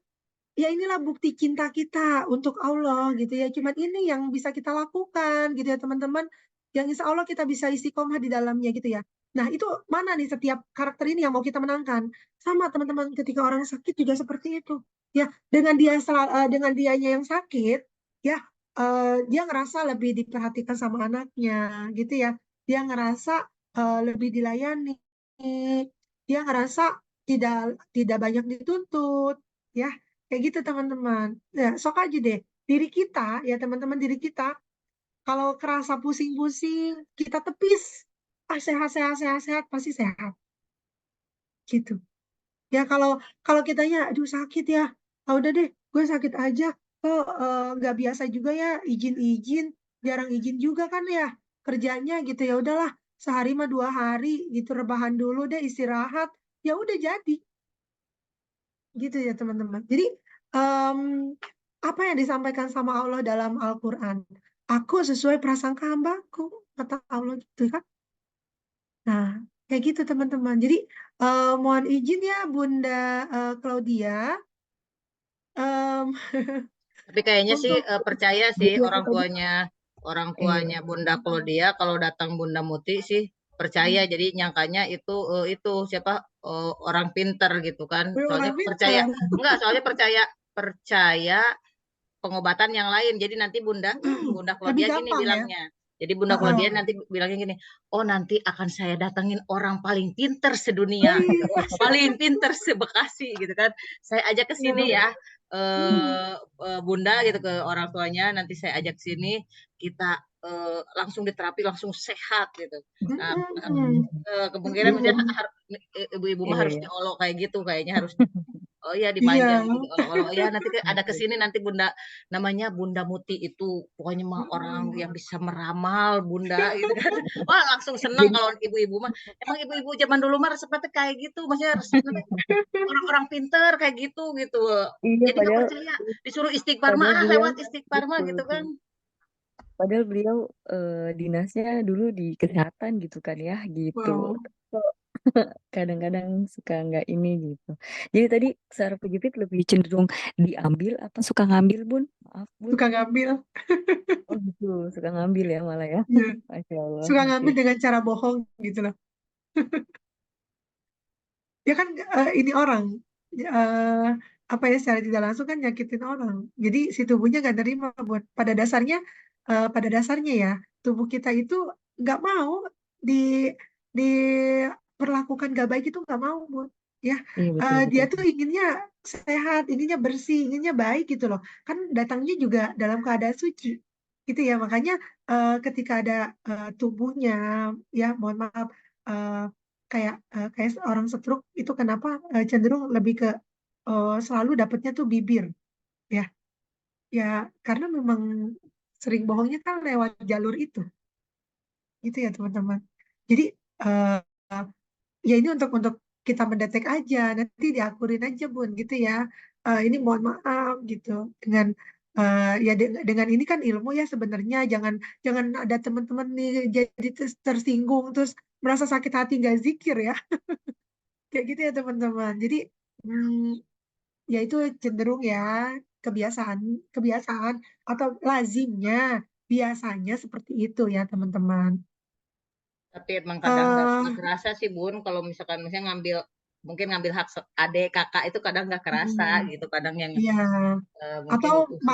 ya inilah bukti cinta kita untuk Allah gitu ya. Cuman ini yang bisa kita lakukan gitu ya teman-teman. Yang insya Allah kita bisa istiqomah di dalamnya gitu ya. Nah itu mana nih setiap karakter ini yang mau kita menangkan? Sama teman-teman ketika orang sakit juga seperti itu. Ya dengan dianya yang sakit ya dia ngerasa lebih diperhatikan sama anaknya gitu ya. Dia ngerasa lebih dilayani. Dia ngerasa tidak banyak dituntut ya. Kayak gitu teman-teman. Ya, sok aja deh. Diri kita, ya teman-teman diri kita, kalau kerasa pusing-pusing, kita tepis. Ah, sehat, sehat, sehat, sehat, pasti sehat. Gitu. Ya, kalau kitanya, aduh sakit ya. Ah, udah deh, gue sakit aja. Oh, nggak biasa juga ya, izin-izin. Jarang izin juga kan ya, kerjanya gitu. Ya udahlah, sehari mah 2 hari, gitu, rebahan dulu deh, istirahat. Ya udah jadi. Gitu ya teman-teman. Jadi em, apa yang disampaikan sama Allah dalam Al-Quran? Aku sesuai prasangka hambaku, kata Allah gitu kan. Nah, kayak gitu teman-teman. Jadi mohon izin ya Bunda Claudia. em, Tapi kayaknya sih untuk percaya sih ya, orang tadi. tuanya Bunda Claudia kalau datang Bunda Muti sih percaya, jadi nyangkanya itu siapa orang pinter gitu kan. Soalnya Orang percaya pintar. soalnya percaya percaya pengobatan yang lain. Jadi nanti Bunda Lebih Claudia gini gampang ya. bilangnya. Jadi Bunda Heeh. Claudia nanti bilangnya gini, oh nanti akan saya datangin orang paling pinter sedunia, gitu. Paling pinter se-Bekasi gitu kan. Saya ajak ke sini ya, Bunda gitu ke orang tuanya. Nanti saya ajak sini, kita langsung diterapi, langsung sehat gitu. Nah, kemungkinan misalnya ibu-ibu mah harus diolok kayak gitu, kayaknya harus. Oh iya dipanjang Iya. gitu. Oh iya nanti ada ke sini nanti Bunda, namanya Bunda Muti itu pokoknya mah orang yang bisa meramal Bunda gitu kan. Wah langsung senang kalau ibu-ibu mah. Emang ibu-ibu zaman dulu mah resepnya kayak gitu, maksudnya resepnya orang-orang pinter kayak gitu gitu. Iya, Jadi nggak percaya, disuruh istighfar mah beliau lewat istighfar mah betul, gitu betul. kan. Padahal beliau dinasnya dulu di kesehatan gitu kan ya gitu. Wow. So, Kadang-kadang suka nggak ini gitu. Jadi tadi cara pejepit lebih cenderung diambil apa suka ngambil, Bun? Maaf, Bun. Suka ngambil. Oh gitu, suka ngambil ya malah ya. Iya. Masya Allah, Suka oke. ngambil dengan cara bohong gitu loh. Ya kan ini orang eh, apa ya secara tidak langsung kan nyakitin orang. Jadi si tubuhnya nggak terima buat pada dasarnya ya tubuh kita itu nggak mau di diperlakukan nggak baik itu nggak mau buat ya. Iya betul Dia betul. tuh inginnya sehat, inginnya bersih, inginnya baik gitu loh. Kan datangnya juga dalam keadaan suci gitu ya. Makanya ketika ada tubuhnya ya mohon maaf eh, kayak orang stroke itu kenapa cenderung lebih ke selalu dapatnya tuh bibir ya ya karena memang sering bohongnya kan lewat jalur itu gitu ya teman-teman jadi eh, ya ini untuk kita mendetek aja nanti diakurin aja bun gitu ya. Ini mohon maaf gitu dengan ya dengan ini kan ilmu ya sebenarnya jangan jangan ada teman-teman nih jadi tersinggung terus merasa sakit hati nggak zikir ya. Kayak gitu ya teman-teman. Jadi ya itu cenderung ya kebiasaan kebiasaan atau lazimnya biasanya seperti itu ya teman-teman. Tapi emang kadang nggak eh kerasa sih Bun, kalau misalnya ngambil mungkin ngambil hak adik kakak itu kadang nggak kerasa mm, gitu, kadang yang ya mungkin atau itu sih.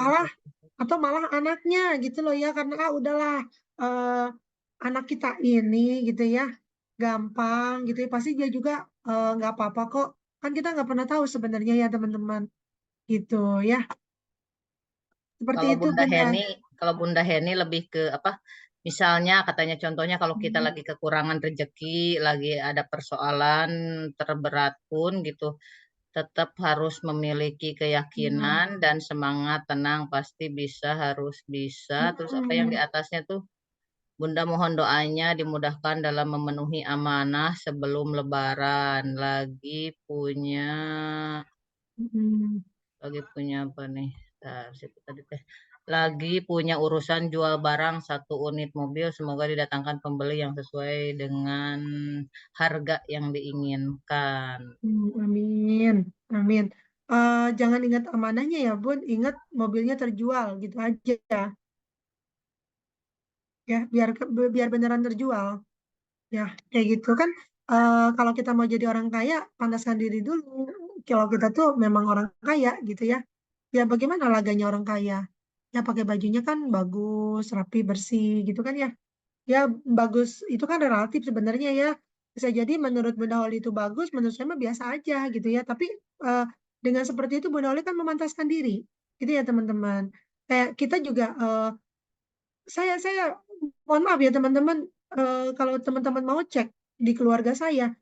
malah anaknya gitu loh ya karena udahlah eh, anak kita ini gitu ya gampang gitu ya pasti dia juga nggak apa-apa kok kan kita nggak pernah tahu sebenarnya ya teman-teman gitu ya seperti Kalau itu Bunda Bunda. Heni, kalau Bunda Heni lebih ke apa? Misalnya katanya contohnya kalau kita Hmm. lagi kekurangan rezeki, lagi ada persoalan terberat pun gitu, tetap harus memiliki Hmm. keyakinan dan semangat tenang pasti bisa harus bisa. Terus apa yang di Hmm. atasnya tuh Bunda mohon doanya dimudahkan dalam memenuhi amanah sebelum Lebaran. Hmm. Lagi punya apa nih? Situ tadi teh. Lagi punya urusan jual barang 1 unit mobil. Semoga didatangkan pembeli yang sesuai dengan harga yang diinginkan. Amin, amin. Jangan ingat amanahnya ya, Bun. Ingat mobilnya terjual gitu aja ya, biar beneran terjual. Ya, kayak gitu kan. Kalau kita mau jadi orang kaya, pantaskan diri dulu. Kalau kita tuh memang orang kaya gitu ya. Ya bagaimana laganya orang kaya? Ya pakai bajunya kan bagus, rapi, bersih gitu kan ya. Ya bagus itu kan relatif sebenarnya ya. Bisa jadi menurut Bunda Holly itu bagus, menurut saya mah biasa aja gitu ya. Tapi eh, dengan seperti itu Bunda Holly kan memantaskan diri. Gitu ya teman-teman. Kayak kita juga saya mohon maaf ya teman-teman kalau teman-teman mau cek di keluarga saya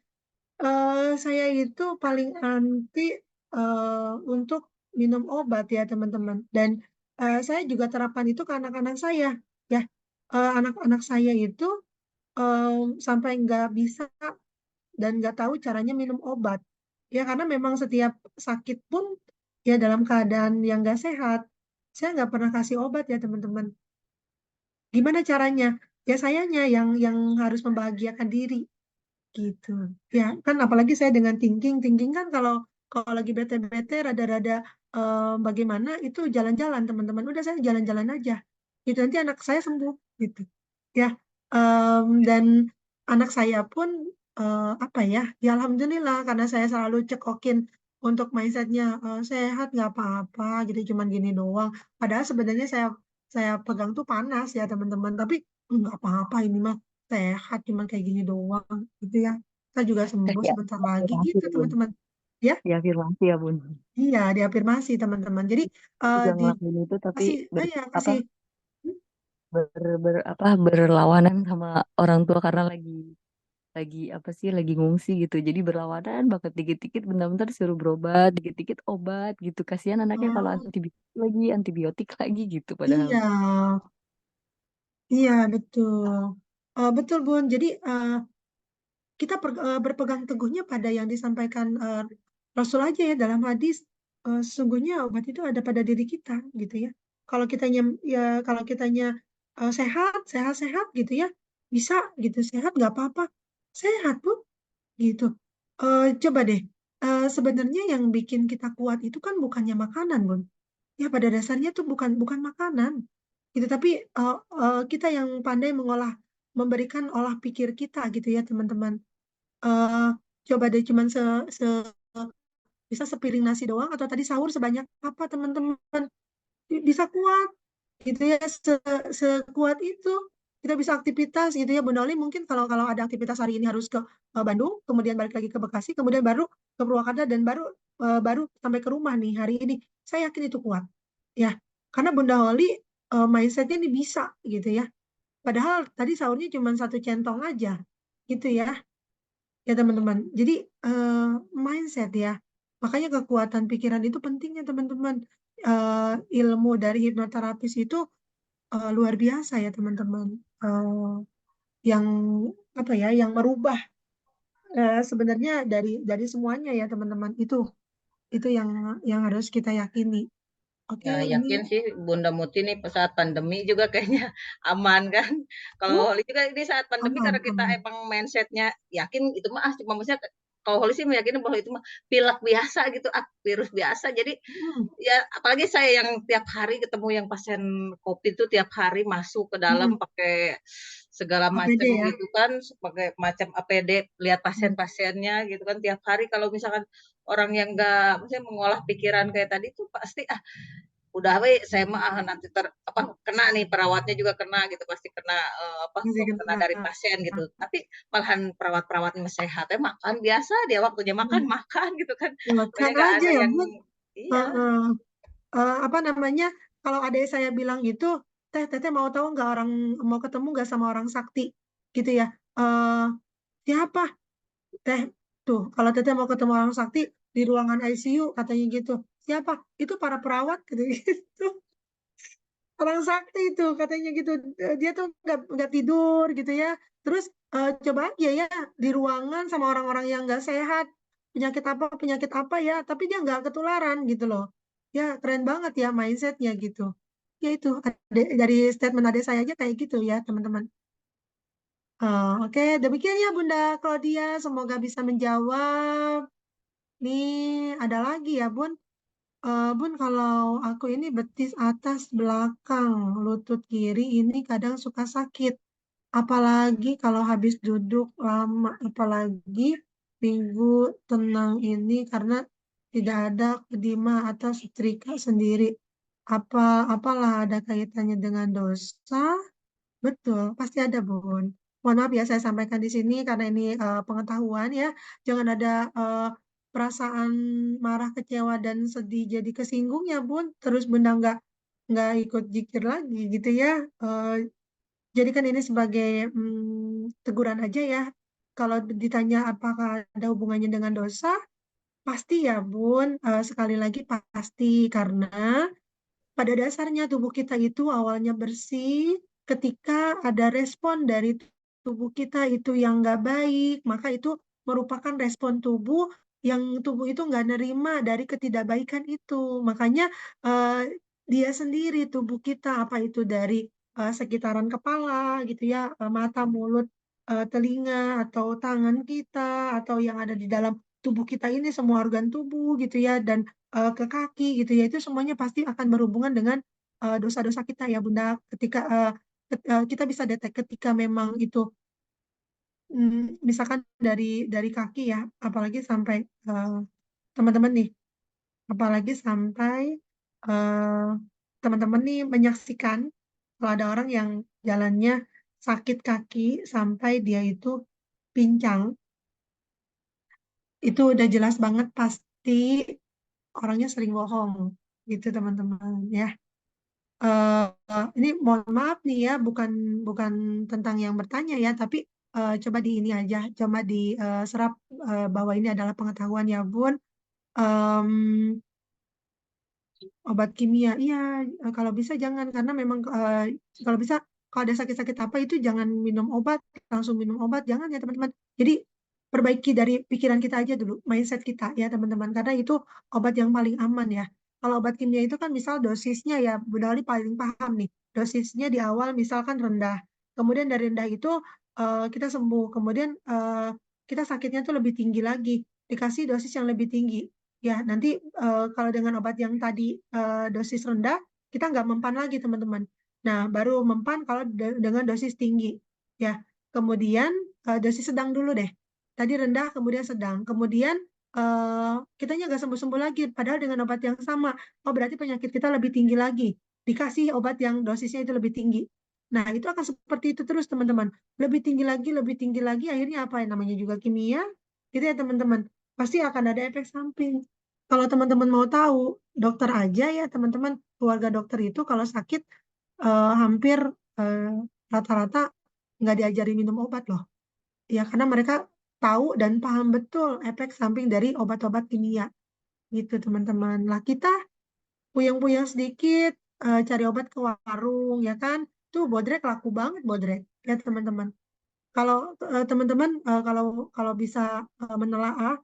itu paling anti untuk minum obat ya teman-teman. Dan saya juga terapkan itu ke anak-anak saya ya. Anak-anak saya itu sampai nggak bisa dan nggak tahu caranya minum obat. Ya karena memang setiap sakit pun ya dalam keadaan yang nggak sehat, saya nggak pernah kasih obat ya teman-teman. Gimana caranya? Ya sayanya yang harus membahagiakan diri gitu. Ya kan apalagi saya dengan thinking kan kalau kalau lagi bete-bete rada-rada bagaimana itu jalan-jalan teman-teman. Udah saya jalan-jalan aja. Itu nanti anak saya sembuh gitu. Ya, dan anak saya pun apa ya, ya alhamdulillah karena saya selalu cekokin untuk mindsetnya sehat nggak apa-apa gitu, cuman gini doang. Padahal sebenarnya saya pegang tuh panas ya teman-teman, tapi nggak apa-apa ini mah sehat cuman kayak gini doang gitu ya. Saya juga sembuh Kasih sebentar lagi afirmasi gitu ya, Bun. teman-teman. Ya, Diafirmasi ya, Bun. iya diafirmasi teman-teman. Jadi Juga di ngelakuin itu tapi kasih, ya apa kasih. berlawanan sama orang tua karena lagi apa sih lagi ngungsi gitu jadi berlawanan banget dikit-dikit bentar-bentar disuruh berobat dikit-dikit obat gitu kasihan anaknya kalau Oh, antibiotik lagi gitu padahal iya, iya betul. Betul Bun. Jadi kita berpegang teguhnya pada yang disampaikan Rasul aja ya dalam hadis. Sesungguhnya obat itu ada pada diri kita gitu ya. Kalau kitanya sehat, sehat-sehat gitu ya, bisa gitu sehat nggak apa-apa. Sehat Bun. gitu. Coba deh, sebenarnya yang bikin kita kuat itu kan bukannya makanan, Bun. Ya pada dasarnya tuh bukan makanan, gitu. Tapi kita yang pandai memberikan olah pikir kita, gitu ya teman-teman. Eh, Coba deh cuman bisa sepiring nasi doang atau tadi sahur sebanyak apa teman-teman bisa kuat gitu ya sekuat itu kita bisa aktivitas gitu ya Bunda Oli mungkin kalau kalau ada aktivitas hari ini harus ke Bandung kemudian balik lagi ke Bekasi kemudian baru ke Purwakarta dan baru sampai ke rumah nih hari ini saya yakin itu kuat ya karena Bunda Oli mindsetnya ini bisa gitu ya padahal tadi sahurnya cuma 1 centong aja gitu ya teman-teman jadi mindset ya makanya kekuatan pikiran itu pentingnya teman-teman ilmu dari hipnoterapis itu luar biasa ya teman-teman yang apa ya yang merubah sebenarnya dari semuanya ya teman-teman itu yang harus kita yakini oke Ya, ini yakin sih Bunda Muti nih saat pandemi juga kayaknya aman kan. Kalau Holly juga ini saat pandemi aman karena kita aman emang mindsetnya yakin itu mah cuma maksudnya kalau Holly sih meyakini bahwa itu mah pilek biasa gitu, virus biasa. Jadi Hmm, ya apalagi saya yang tiap hari ketemu yang pasien COVID itu tiap hari masuk ke dalam hmm, pakai segala APD macam ya gitu kan, pakai macam APD, lihat Hmm, pasien-pasiennya gitu kan tiap hari kalau misalkan orang yang enggak maksudnya mengolah pikiran kayak tadi tuh pasti udah we saya mah nanti kena nih perawatnya juga kena gitu pasti kena masih kena kena dari pasien gitu tapi malahan perawat-perawatnya sehat makan biasa dia waktunya makan Hmm, makan gitu kan makan pokoknya nggak aja ada ya yang Bun iya apa namanya kalau adik saya bilang gitu teteh mau tahu nggak orang mau ketemu nggak sama orang sakti gitu ya eh siapa teh tuh kalau teteh mau ketemu orang sakti di ruangan ICU katanya gitu siapa itu para perawat gitu gitu orang sakti itu katanya gitu dia tuh nggak tidur gitu ya terus coba aja ya di ruangan sama orang-orang yang nggak sehat penyakit apa ya tapi dia nggak ketularan gitu loh ya keren banget ya mindsetnya gitu ya itu dari statement adik saya aja kayak gitu ya teman-teman. Oke demikian ya Bunda Claudia semoga bisa menjawab nih ada lagi ya Bun. Bun, kalau aku ini betis atas belakang, lutut kiri ini kadang suka sakit. Apalagi kalau habis duduk lama, apalagi minggu tenang ini karena tidak ada kedima atau setrika sendiri. Apalah ada kaitannya dengan dosa? Betul, pasti ada, Bun. Mohon maaf ya saya sampaikan di sini karena ini pengetahuan ya. Jangan ada perasaan marah, kecewa dan sedih jadi kesinggung ya, Bun. Terus Bunda nggak ikut zikir lagi gitu ya. Jadikan ini sebagai teguran aja ya. Kalau ditanya apakah ada hubungannya dengan dosa, pasti ya, Bun. Sekali lagi pasti karena pada dasarnya tubuh kita itu awalnya bersih, ketika ada respon dari tubuh kita itu yang nggak baik, maka itu merupakan respon tubuh yang tubuh itu nggak nerima dari ketidakbaikan itu. Makanya eh, dia sendiri tubuh kita apa itu dari sekitaran kepala gitu ya, mata, mulut, telinga atau tangan kita atau yang ada di dalam tubuh kita ini semua organ tubuh gitu ya dan ke kaki gitu ya itu semuanya pasti akan berhubungan dengan dosa-dosa kita ya Bunda ketika kita bisa detek ketika memang itu misalkan dari kaki ya apalagi sampai eh, teman-teman nih apalagi sampai eh, teman-teman nih menyaksikan kalau ada orang yang jalannya sakit kaki sampai dia itu pincang itu udah jelas banget pasti orangnya sering bohong gitu teman-teman ya. Ini mohon maaf nih ya, bukan bukan tentang yang bertanya ya, tapi coba di ini aja, coba diserap bahwa ini adalah pengetahuan ya Bun. Em, Obat kimia, iya kalau bisa jangan karena memang kalau bisa kalau ada sakit-sakit apa itu jangan minum obat, langsung minum obat, jangan ya teman-teman. Jadi perbaiki dari pikiran kita aja dulu, mindset kita ya teman-teman, karena itu obat yang paling aman ya. Kalau obat kimia itu kan misal dosisnya ya, Bu Dali paling paham nih, dosisnya di awal misalkan rendah, kemudian dari rendah itu kita sembuh, kemudian kita sakitnya tuh lebih tinggi lagi, dikasih dosis yang lebih tinggi. Ya, nanti kalau dengan obat yang tadi dosis rendah, kita nggak mempan lagi, teman-teman. Nah, baru mempan kalau dengan dosis tinggi. Ya, kemudian dosis sedang dulu deh. Tadi rendah, kemudian sedang. Kemudian kitanya nggak sembuh-sembuh lagi, padahal dengan obat yang sama. Oh, berarti penyakit kita lebih tinggi lagi. Dikasih obat yang dosisnya itu lebih tinggi. Nah, itu akan seperti itu terus, teman-teman. Lebih tinggi lagi, akhirnya apa? Namanya juga kimia, gitu ya, teman-teman. Pasti akan ada efek samping. Kalau teman-teman mau tahu, dokter aja ya, teman-teman, keluarga dokter itu kalau sakit hampir eh, rata-rata nggak diajari minum obat loh. Ya, karena mereka tahu dan paham betul efek samping dari obat-obat kimia. Gitu, teman-teman. Lah, kita puyeng-puyeng sedikit, cari obat ke warung, ya kan? Tuh, bodrek laku banget, bodrek. Ya, teman-teman. Kalau teman-teman, kalau bisa menelaah,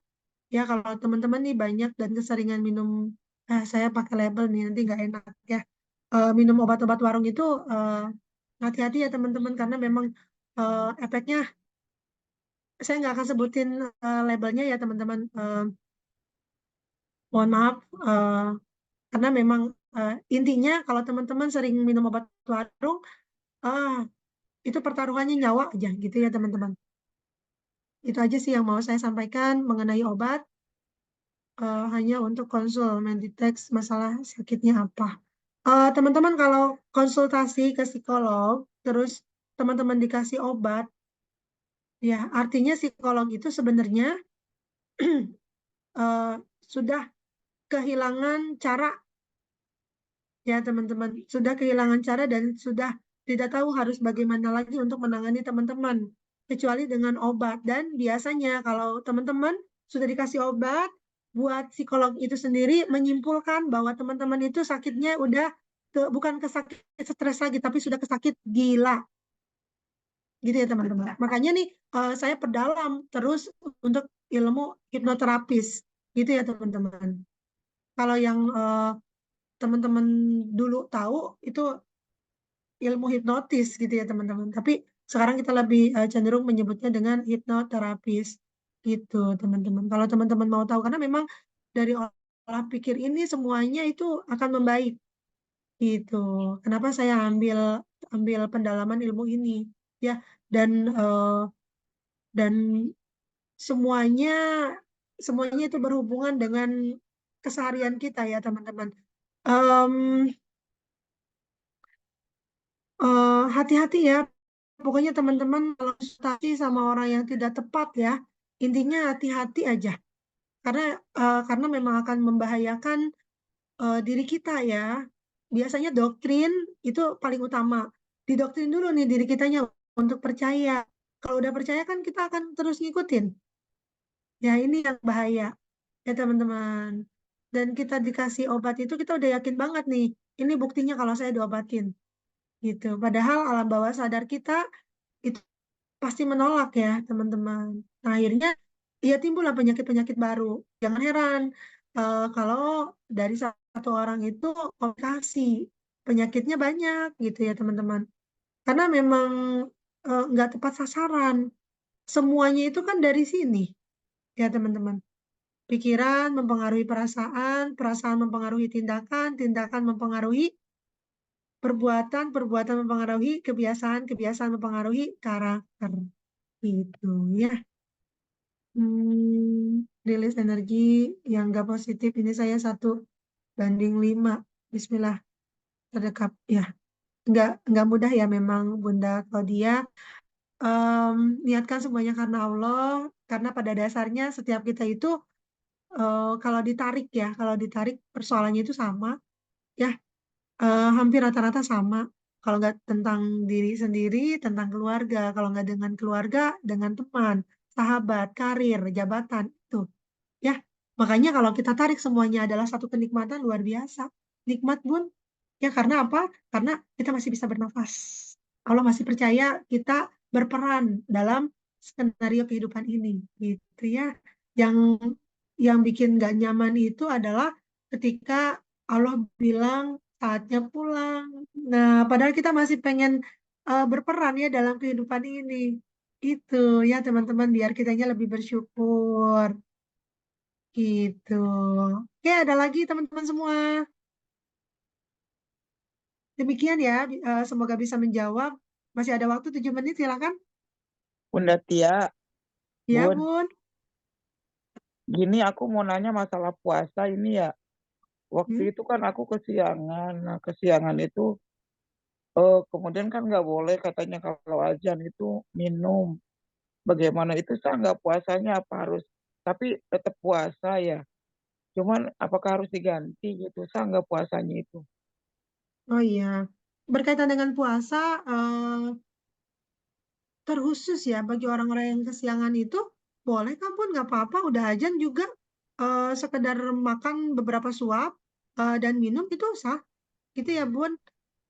ya kalau teman-teman nih banyak dan keseringan minum, saya pakai label nih, nanti nggak enak ya. Minum obat-obat warung itu hati-hati ya teman-teman, karena memang efeknya, saya nggak akan sebutin labelnya ya teman-teman. Mohon maaf, karena memang intinya kalau teman-teman sering minum obat warung, itu pertaruhannya nyawa aja gitu ya teman-teman. Itu aja sih yang mau saya sampaikan mengenai obat. Hanya untuk konsul Meditech masalah sakitnya apa. Teman-teman kalau konsultasi ke psikolog, terus teman-teman dikasih obat, ya artinya psikolog itu sebenarnya sudah kehilangan cara, ya teman-teman, sudah kehilangan cara dan sudah tidak tahu harus bagaimana lagi untuk menangani teman-teman, kecuali dengan obat. Dan biasanya kalau teman-teman sudah dikasih obat, buat psikolog itu sendiri menyimpulkan bahwa teman-teman itu sakitnya udah bukan kesakit stres lagi, tapi sudah kesakit gila. Gitu ya teman-teman. Makanya nih saya perdalam terus untuk ilmu hipnoterapis. Gitu ya teman-teman. Kalau yang teman-teman dulu tahu itu ilmu hipnotis gitu ya teman-teman. Tapi sekarang kita lebih cenderung menyebutnya dengan hipnoterapis gitu teman-teman. Kalau teman-teman mau tahu, karena memang dari olah pikir ini semuanya itu akan membaik gitu. Kenapa saya ambil pendalaman ilmu ini ya, dan dan semuanya semuanya itu berhubungan dengan keseharian kita ya teman-teman. Hati-hati ya. Pokoknya teman-teman kalau konsultasi sama orang yang tidak tepat ya, intinya hati-hati aja. Karena memang akan membahayakan diri kita ya. Biasanya doktrin itu paling utama. Didoktrin dulu nih diri kitanya untuk percaya. Kalau udah percaya kan kita akan terus ngikutin. Ya ini yang bahaya ya teman-teman. Dan kita dikasih obat itu kita udah yakin banget nih. Ini buktinya kalau saya diobatin gitu. Padahal alam bawah sadar kita itu pasti menolak ya teman-teman. Nah, akhirnya ya timbullah penyakit-penyakit baru. Jangan heran kalau dari satu orang itu komplikasi penyakitnya banyak gitu ya teman-teman. Karena memang nggak tepat sasaran. Semuanya itu kan dari sini ya teman-teman. Pikiran mempengaruhi perasaan, perasaan mempengaruhi tindakan, tindakan mempengaruhi perbuatan, perbuatan mempengaruhi kebiasaan, kebiasaan mempengaruhi karakter. Gitu ya. Rilis energi yang nggak positif ini saya 1:5. Bismillah, terdekap ya. Nggak mudah ya memang Bunda Claudia. Niatkan semuanya karena Allah, karena pada dasarnya setiap kita itu kalau ditarik persoalannya itu sama ya, hampir rata-rata sama. Kalau nggak tentang diri sendiri, tentang keluarga. Kalau nggak dengan keluarga, dengan teman, sahabat, karir, jabatan itu. Ya, makanya kalau kita tarik semuanya adalah satu kenikmatan luar biasa. Nikmat Bun. Ya karena apa? Karena kita masih bisa bernafas. Allah masih percaya kita berperan dalam skenario kehidupan ini, gitu ya. Yang yang bikin gak nyaman itu adalah ketika Allah bilang saatnya pulang. Nah, padahal kita masih pengen berperan ya dalam kehidupan ini. Itu ya teman-teman, biar kitanya lebih bersyukur. Gitu. Oke, ada lagi teman-teman semua. Demikian ya, semoga bisa menjawab. Masih ada waktu 7 menit, silakan. Bunda Tia, Ya, Bun, Bun. gini aku mau nanya masalah puasa ini ya. Waktu Hmm? itu kan aku kesiangan. Nah, kesiangan itu kemudian kan nggak boleh katanya kalau azan itu minum. Bagaimana itu saya nggak puasanya apa harus? Tapi tetap puasa ya. Cuman apakah harus diganti gitu? Saya nggak puasanya itu. Oh iya. Berkaitan dengan puasa, terkhusus ya bagi orang-orang yang kesiangan itu, boleh kan Bun, nggak apa-apa, udah azan juga sekedar makan beberapa suap dan minum itu sah. Gitu ya Bun.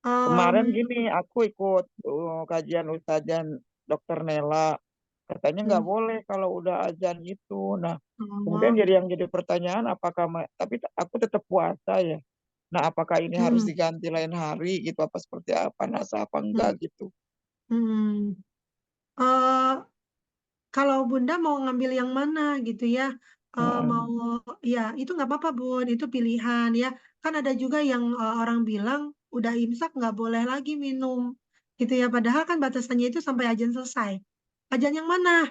Em, Kemarin gini, aku ikut kajian Ustazan Dokter Nela. Katanya nggak hmm, boleh kalau udah azan gitu. Nah, kemudian oh, jadi pertanyaan apakah tapi aku tetap puasa ya. Nah, apakah ini harus hmm, diganti lain hari gitu apa seperti apa? Nasa apa enggak hmm, gitu. hmm. Eh, Kalau Bunda mau ngambil yang mana gitu ya, mau Heeh. ya itu nggak apa-apa Bun, itu pilihan ya. Kan ada juga yang orang bilang udah imsak nggak boleh lagi minum gitu ya. Padahal kan batasannya itu sampai azan selesai. Azan yang mana?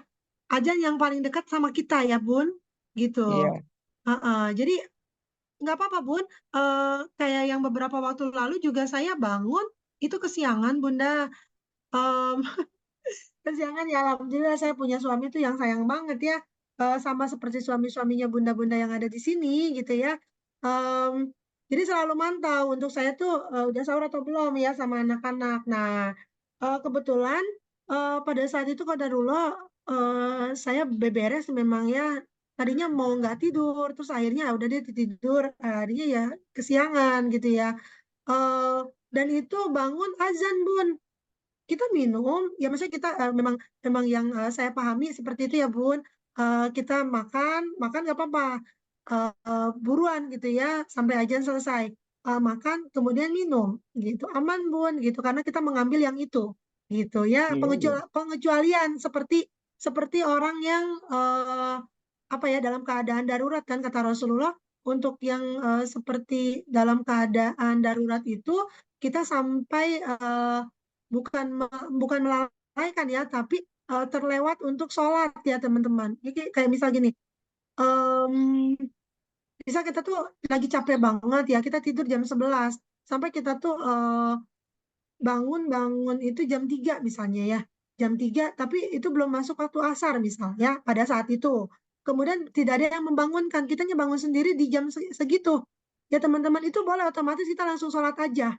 Azan yang paling dekat sama kita ya Bun, gitu. Iya. Jadi nggak apa-apa Bun. Kayak yang beberapa waktu lalu juga saya bangun itu kesiangan Bunda. Em, Kesiangan ya, alhamdulillah saya punya suami tuh yang sayang banget ya. Sama seperti suami-suaminya bunda-bunda yang ada di sini gitu ya. Em, jadi selalu mantau untuk saya tuh udah sahur atau belum ya sama anak-anak. Nah, kebetulan pada saat itu qadarullah saya beberes memang ya. Tadinya mau nggak tidur, terus akhirnya udah deh tidur. Akhirnya ya kesiangan gitu ya. Eh, dan itu bangun azan Bun, kita minum ya, maksudnya kita memang memang yang saya pahami seperti itu ya Bun. Kita makan makan nggak apa-apa. Buruan gitu ya sampai azan selesai. Makan kemudian minum gitu, aman Bun gitu, karena kita mengambil yang itu gitu ya. Iya, iya. Pengecualian seperti seperti orang yang apa ya, dalam keadaan darurat kan kata Rasulullah, untuk yang seperti dalam keadaan darurat itu kita sampai bukan melalaikan ya, tapi terlewat untuk sholat ya teman-teman. Jadi kayak misal gini, em, misal kita tuh lagi capek banget ya, kita tidur jam 11 sampai kita tuh bangun itu jam 3 misalnya ya, jam 3 tapi itu belum masuk waktu asar misalnya pada saat itu. Kemudian tidak ada yang membangunkan, kitanya bangun sendiri di jam segitu. Ya teman-teman, itu boleh otomatis kita langsung sholat aja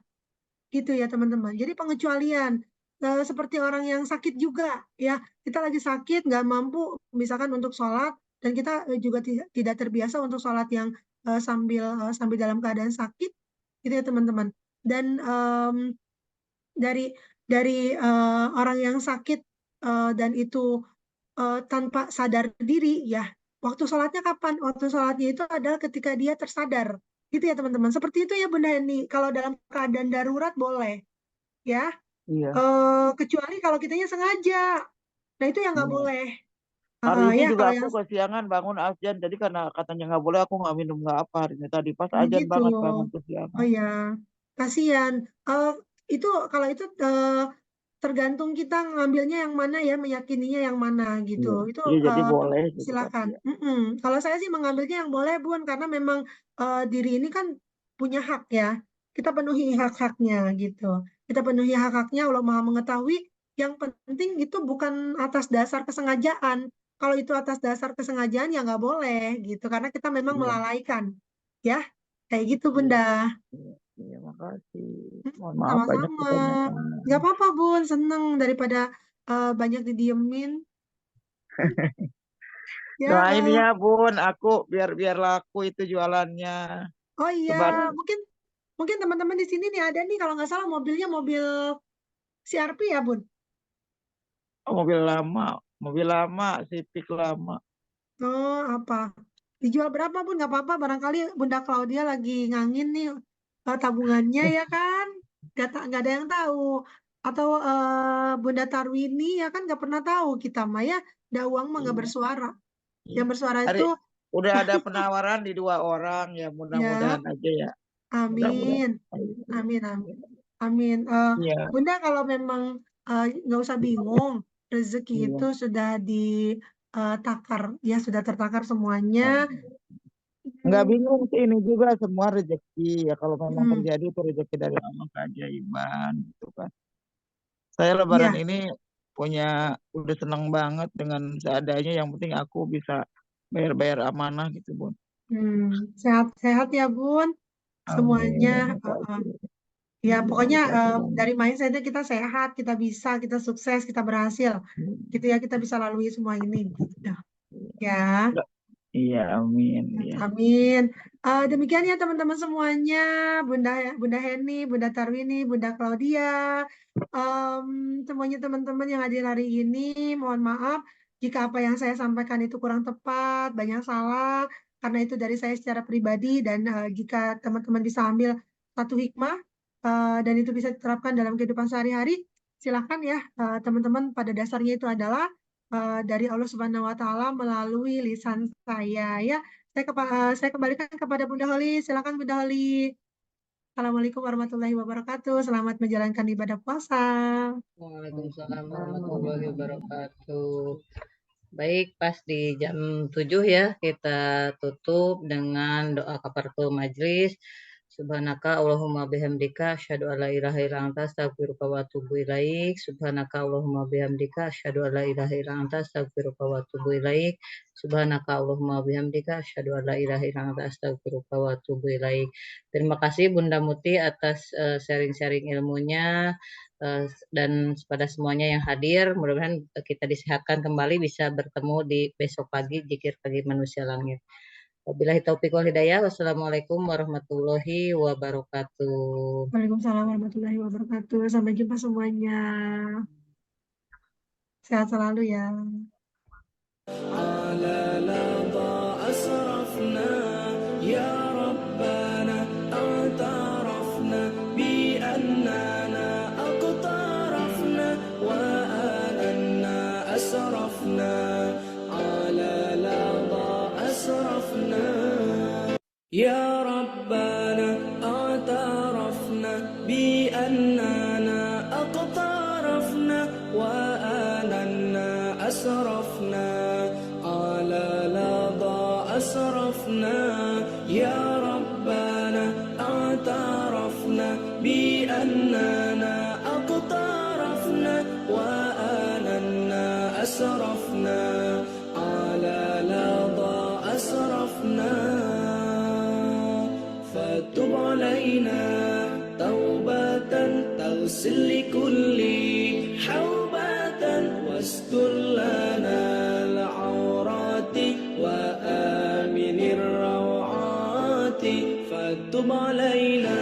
gitu ya teman-teman. Jadi pengecualian seperti orang yang sakit juga ya, kita lagi sakit nggak mampu misalkan untuk sholat, dan kita juga tidak terbiasa untuk sholat yang sambil dalam keadaan sakit gitu ya teman-teman. Dan dari orang yang sakit dan itu tanpa sadar diri ya, waktu sholatnya kapan? Waktu sholatnya itu adalah ketika dia tersadar gitu ya teman-teman. Seperti itu ya Bunda Heni, kalau dalam keadaan darurat boleh ya. Iya. Kecuali kalau kitanya sengaja, nah itu yang nggak Iya. boleh. Hari ini Ya juga kalau aku yang kesiangan bangun azan. Jadi karena katanya nggak boleh aku nggak minum nggak apa hari ini. Tadi pas azan gitu. banget bangun Oh kesiangan. ya, kasihan. Eh, itu kalau itu tergantung kita ngambilnya yang mana ya, meyakininya yang mana gitu. Iya. Itu Iya jadi boleh gitu tapi silakan. ya. Mm-mm. Kalau saya sih mengambilnya yang boleh Bun, karena memang diri ini kan punya hak ya. Kita penuhi hak-haknya gitu. Kita penuhi hak-haknya, Allah Maha mengetahui. Yang penting itu bukan atas dasar kesengajaan. Kalau itu atas dasar kesengajaan ya nggak boleh gitu, karena kita memang Iya. melalaikan ya. Kayak gitu Iya. Bunda. Iya. Iya, makasih. Mohon maaf banyak Sama-sama. pertanyaan. Nggak apa-apa, Bun. Seneng daripada banyak didiemin. Ya, Doain ya Bun, aku biar laku itu jualannya. oh iya, Sebar mungkin mungkin teman-teman di sini nih ada nih kalau nggak salah mobilnya mobil CRP ya, Bun. oh, mobil lama, Civic lama. Oh, apa? Dijual berapa, Bun? Nggak apa-apa. Barangkali Bunda Claudia lagi ngangin nih tabungannya ya kan? Nggak ada yang tahu. Atau Bunda Tarwini ya kan nggak pernah tahu kita mah ya, ada uang mah nggak bersuara. Yang bersuara Hari itu udah ada penawaran di 2 orang ya, ya, mudah-mudahan aja ya. Mudah-mudahan. amin, amin, amin. Iya. Bunda kalau memang nggak usah bingung, rezeki itu sudah ditakar, ya sudah tertakar semuanya. Nggak bingung sih, ini juga semua rezeki ya, kalau memang Hmm, terjadi itu rezeki dari Allah, keajaiban gitu kan. Saya ya, lebaran ini udah seneng banget dengan seadanya, yang penting aku bisa bayar-bayar amanah gitu Bun. sehat-sehat ya Bun, semuanya. Amin. Ya, pokoknya Makasih dari mindsetnya kita sehat, kita bisa, kita sukses, kita berhasil, gitu ya, kita bisa lalui semua ini, gitu. Ya, banget. Iya, amin. Iya. amin. Demikian ya teman-teman semuanya, Bunda Heni, Bunda Tarwini, Bunda Claudia, semuanya teman-teman yang hadir hari ini, mohon maaf jika apa yang saya sampaikan itu kurang tepat, banyak salah, karena itu dari saya secara pribadi, dan jika teman-teman bisa ambil satu hikmah, dan itu bisa diterapkan dalam kehidupan sehari-hari, silakan ya teman-teman, pada dasarnya itu adalah dari Allah Subhanahu wa Ta'ala melalui lisan saya ya. Saya kembalikan kepada Bunda Holi. Silakan Bunda Holi. Assalamualaikum warahmatullahi wabarakatuh. Selamat menjalankan ibadah puasa. Waalaikumsalam warahmatullahi wabarakatuh. Baik, pas di jam 7 ya, kita tutup dengan doa kafaratul majlis. Subhanaka Allahumma bihamdika asyhadu an la ilaha illa anta astaghfiruka wa atubu ilaik. Subhanaka Allahumma bihamdika asyhadu an la ilaha illa anta astaghfiruka wa atubu ilaik. Subhanaka Allahumma bihamdika asyhadu an la ilaha illa anta astaghfiruka wa atubu ilaik. Terima kasih Bunda Muti atas sharing-sharing ilmunya, dan kepada semuanya yang hadir. Mudah-mudahan kita disehatkan kembali, bisa bertemu di besok pagi zikir pagi manusia langit. Wabillahi taufiq wal hidayah. Wassalamualaikum warahmatullahi wabarakatuh. Waalaikumsalam warahmatullahi wabarakatuh. Sampai jumpa semuanya. Sehat selalu ya. يا ربنا اعترفنا بأننا أقترفنا وآننا أسرفنا على لظى أسرفنا يا ربنا اعترفنا بأننا أقترفنا وآننا أسرفنا على لظى أسرفنا فتب علينا توبة تغسل لكل حوبة واستر لنا العورات وآمن الروعات فتب علينا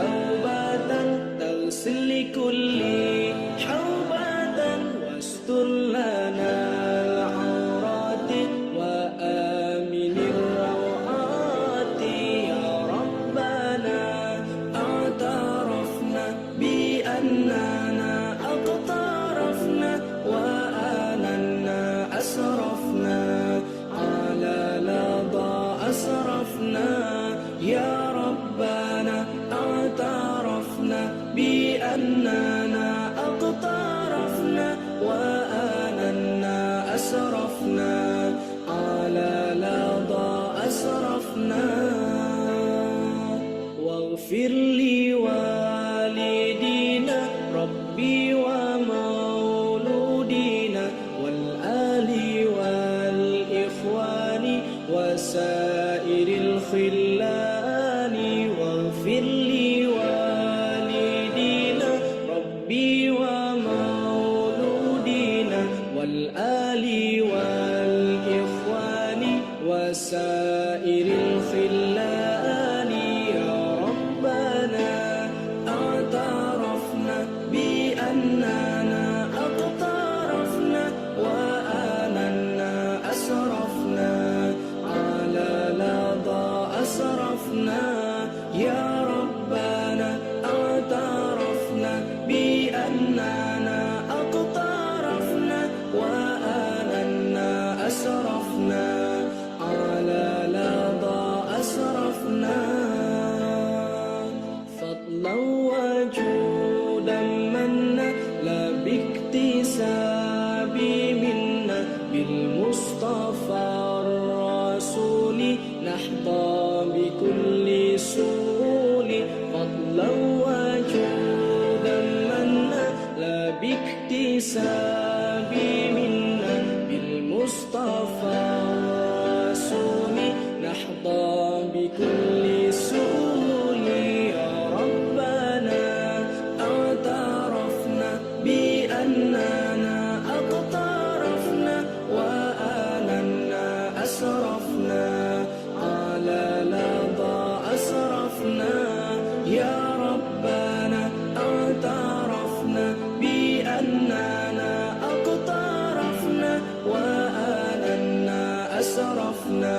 توبة تغسل لكل حوبة واستر لنا العورات وآمن الروعات يا ربنا اعترفنا بأننا أقترفنا وآننا أسرفنا على لظى أسرفنا يا ربنا اعترفنا بأننا أقترفنا بكل سوء يا ربنا اعترفنا بأننا اقترفنا وآننا أسرفنا على لظى أسرفنا يا ربنا اعترفنا بأننا اقترفنا وآننا أسرفنا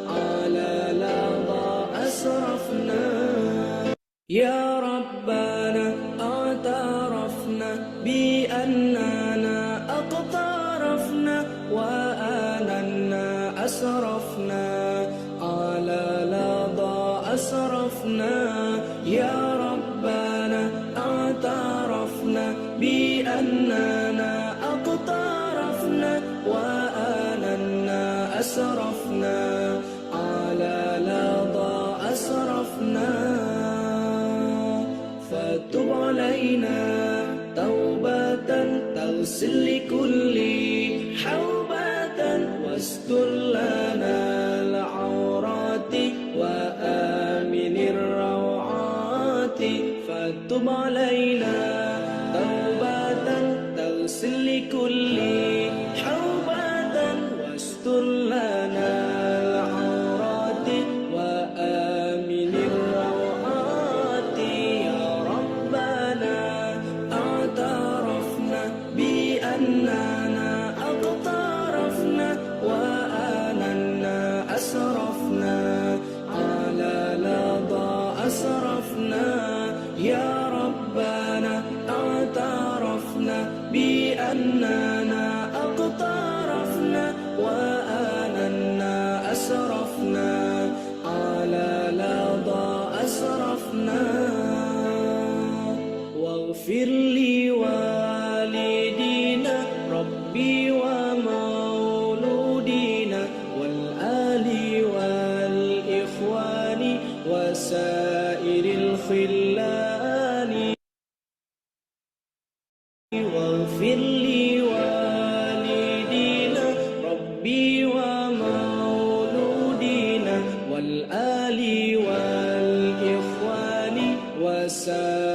على لظى أسرفنا يا ربنا اعترفنا بأننا اقترفنا وآننا أسرفنا على لظى أسرفنا يا ربنا اعترفنا بأننا اقترفنا وآننا أسرفنا على لظى أسرفنا فتب علينا توبة تغسل لكل حوبة واستر لنا العورات وآمن الروعات فتب علينا توبة تغسل لكل حوبة واستر لنا العورات وآمن الروعات يا ربنا اعترفنا بأننا اقترفنا وآننا أسرفنا على لظى أسرفنا يا ربنا اعترفنا بأننا اقترفنا وآننا أسرفنا على لظى أسرفنا واغفر لوالدينا ربي ومولودينا والآل والإخوان وسائر الخلان واغفر لوالدينا ربي ومولودينا والآل والإخوان وسائر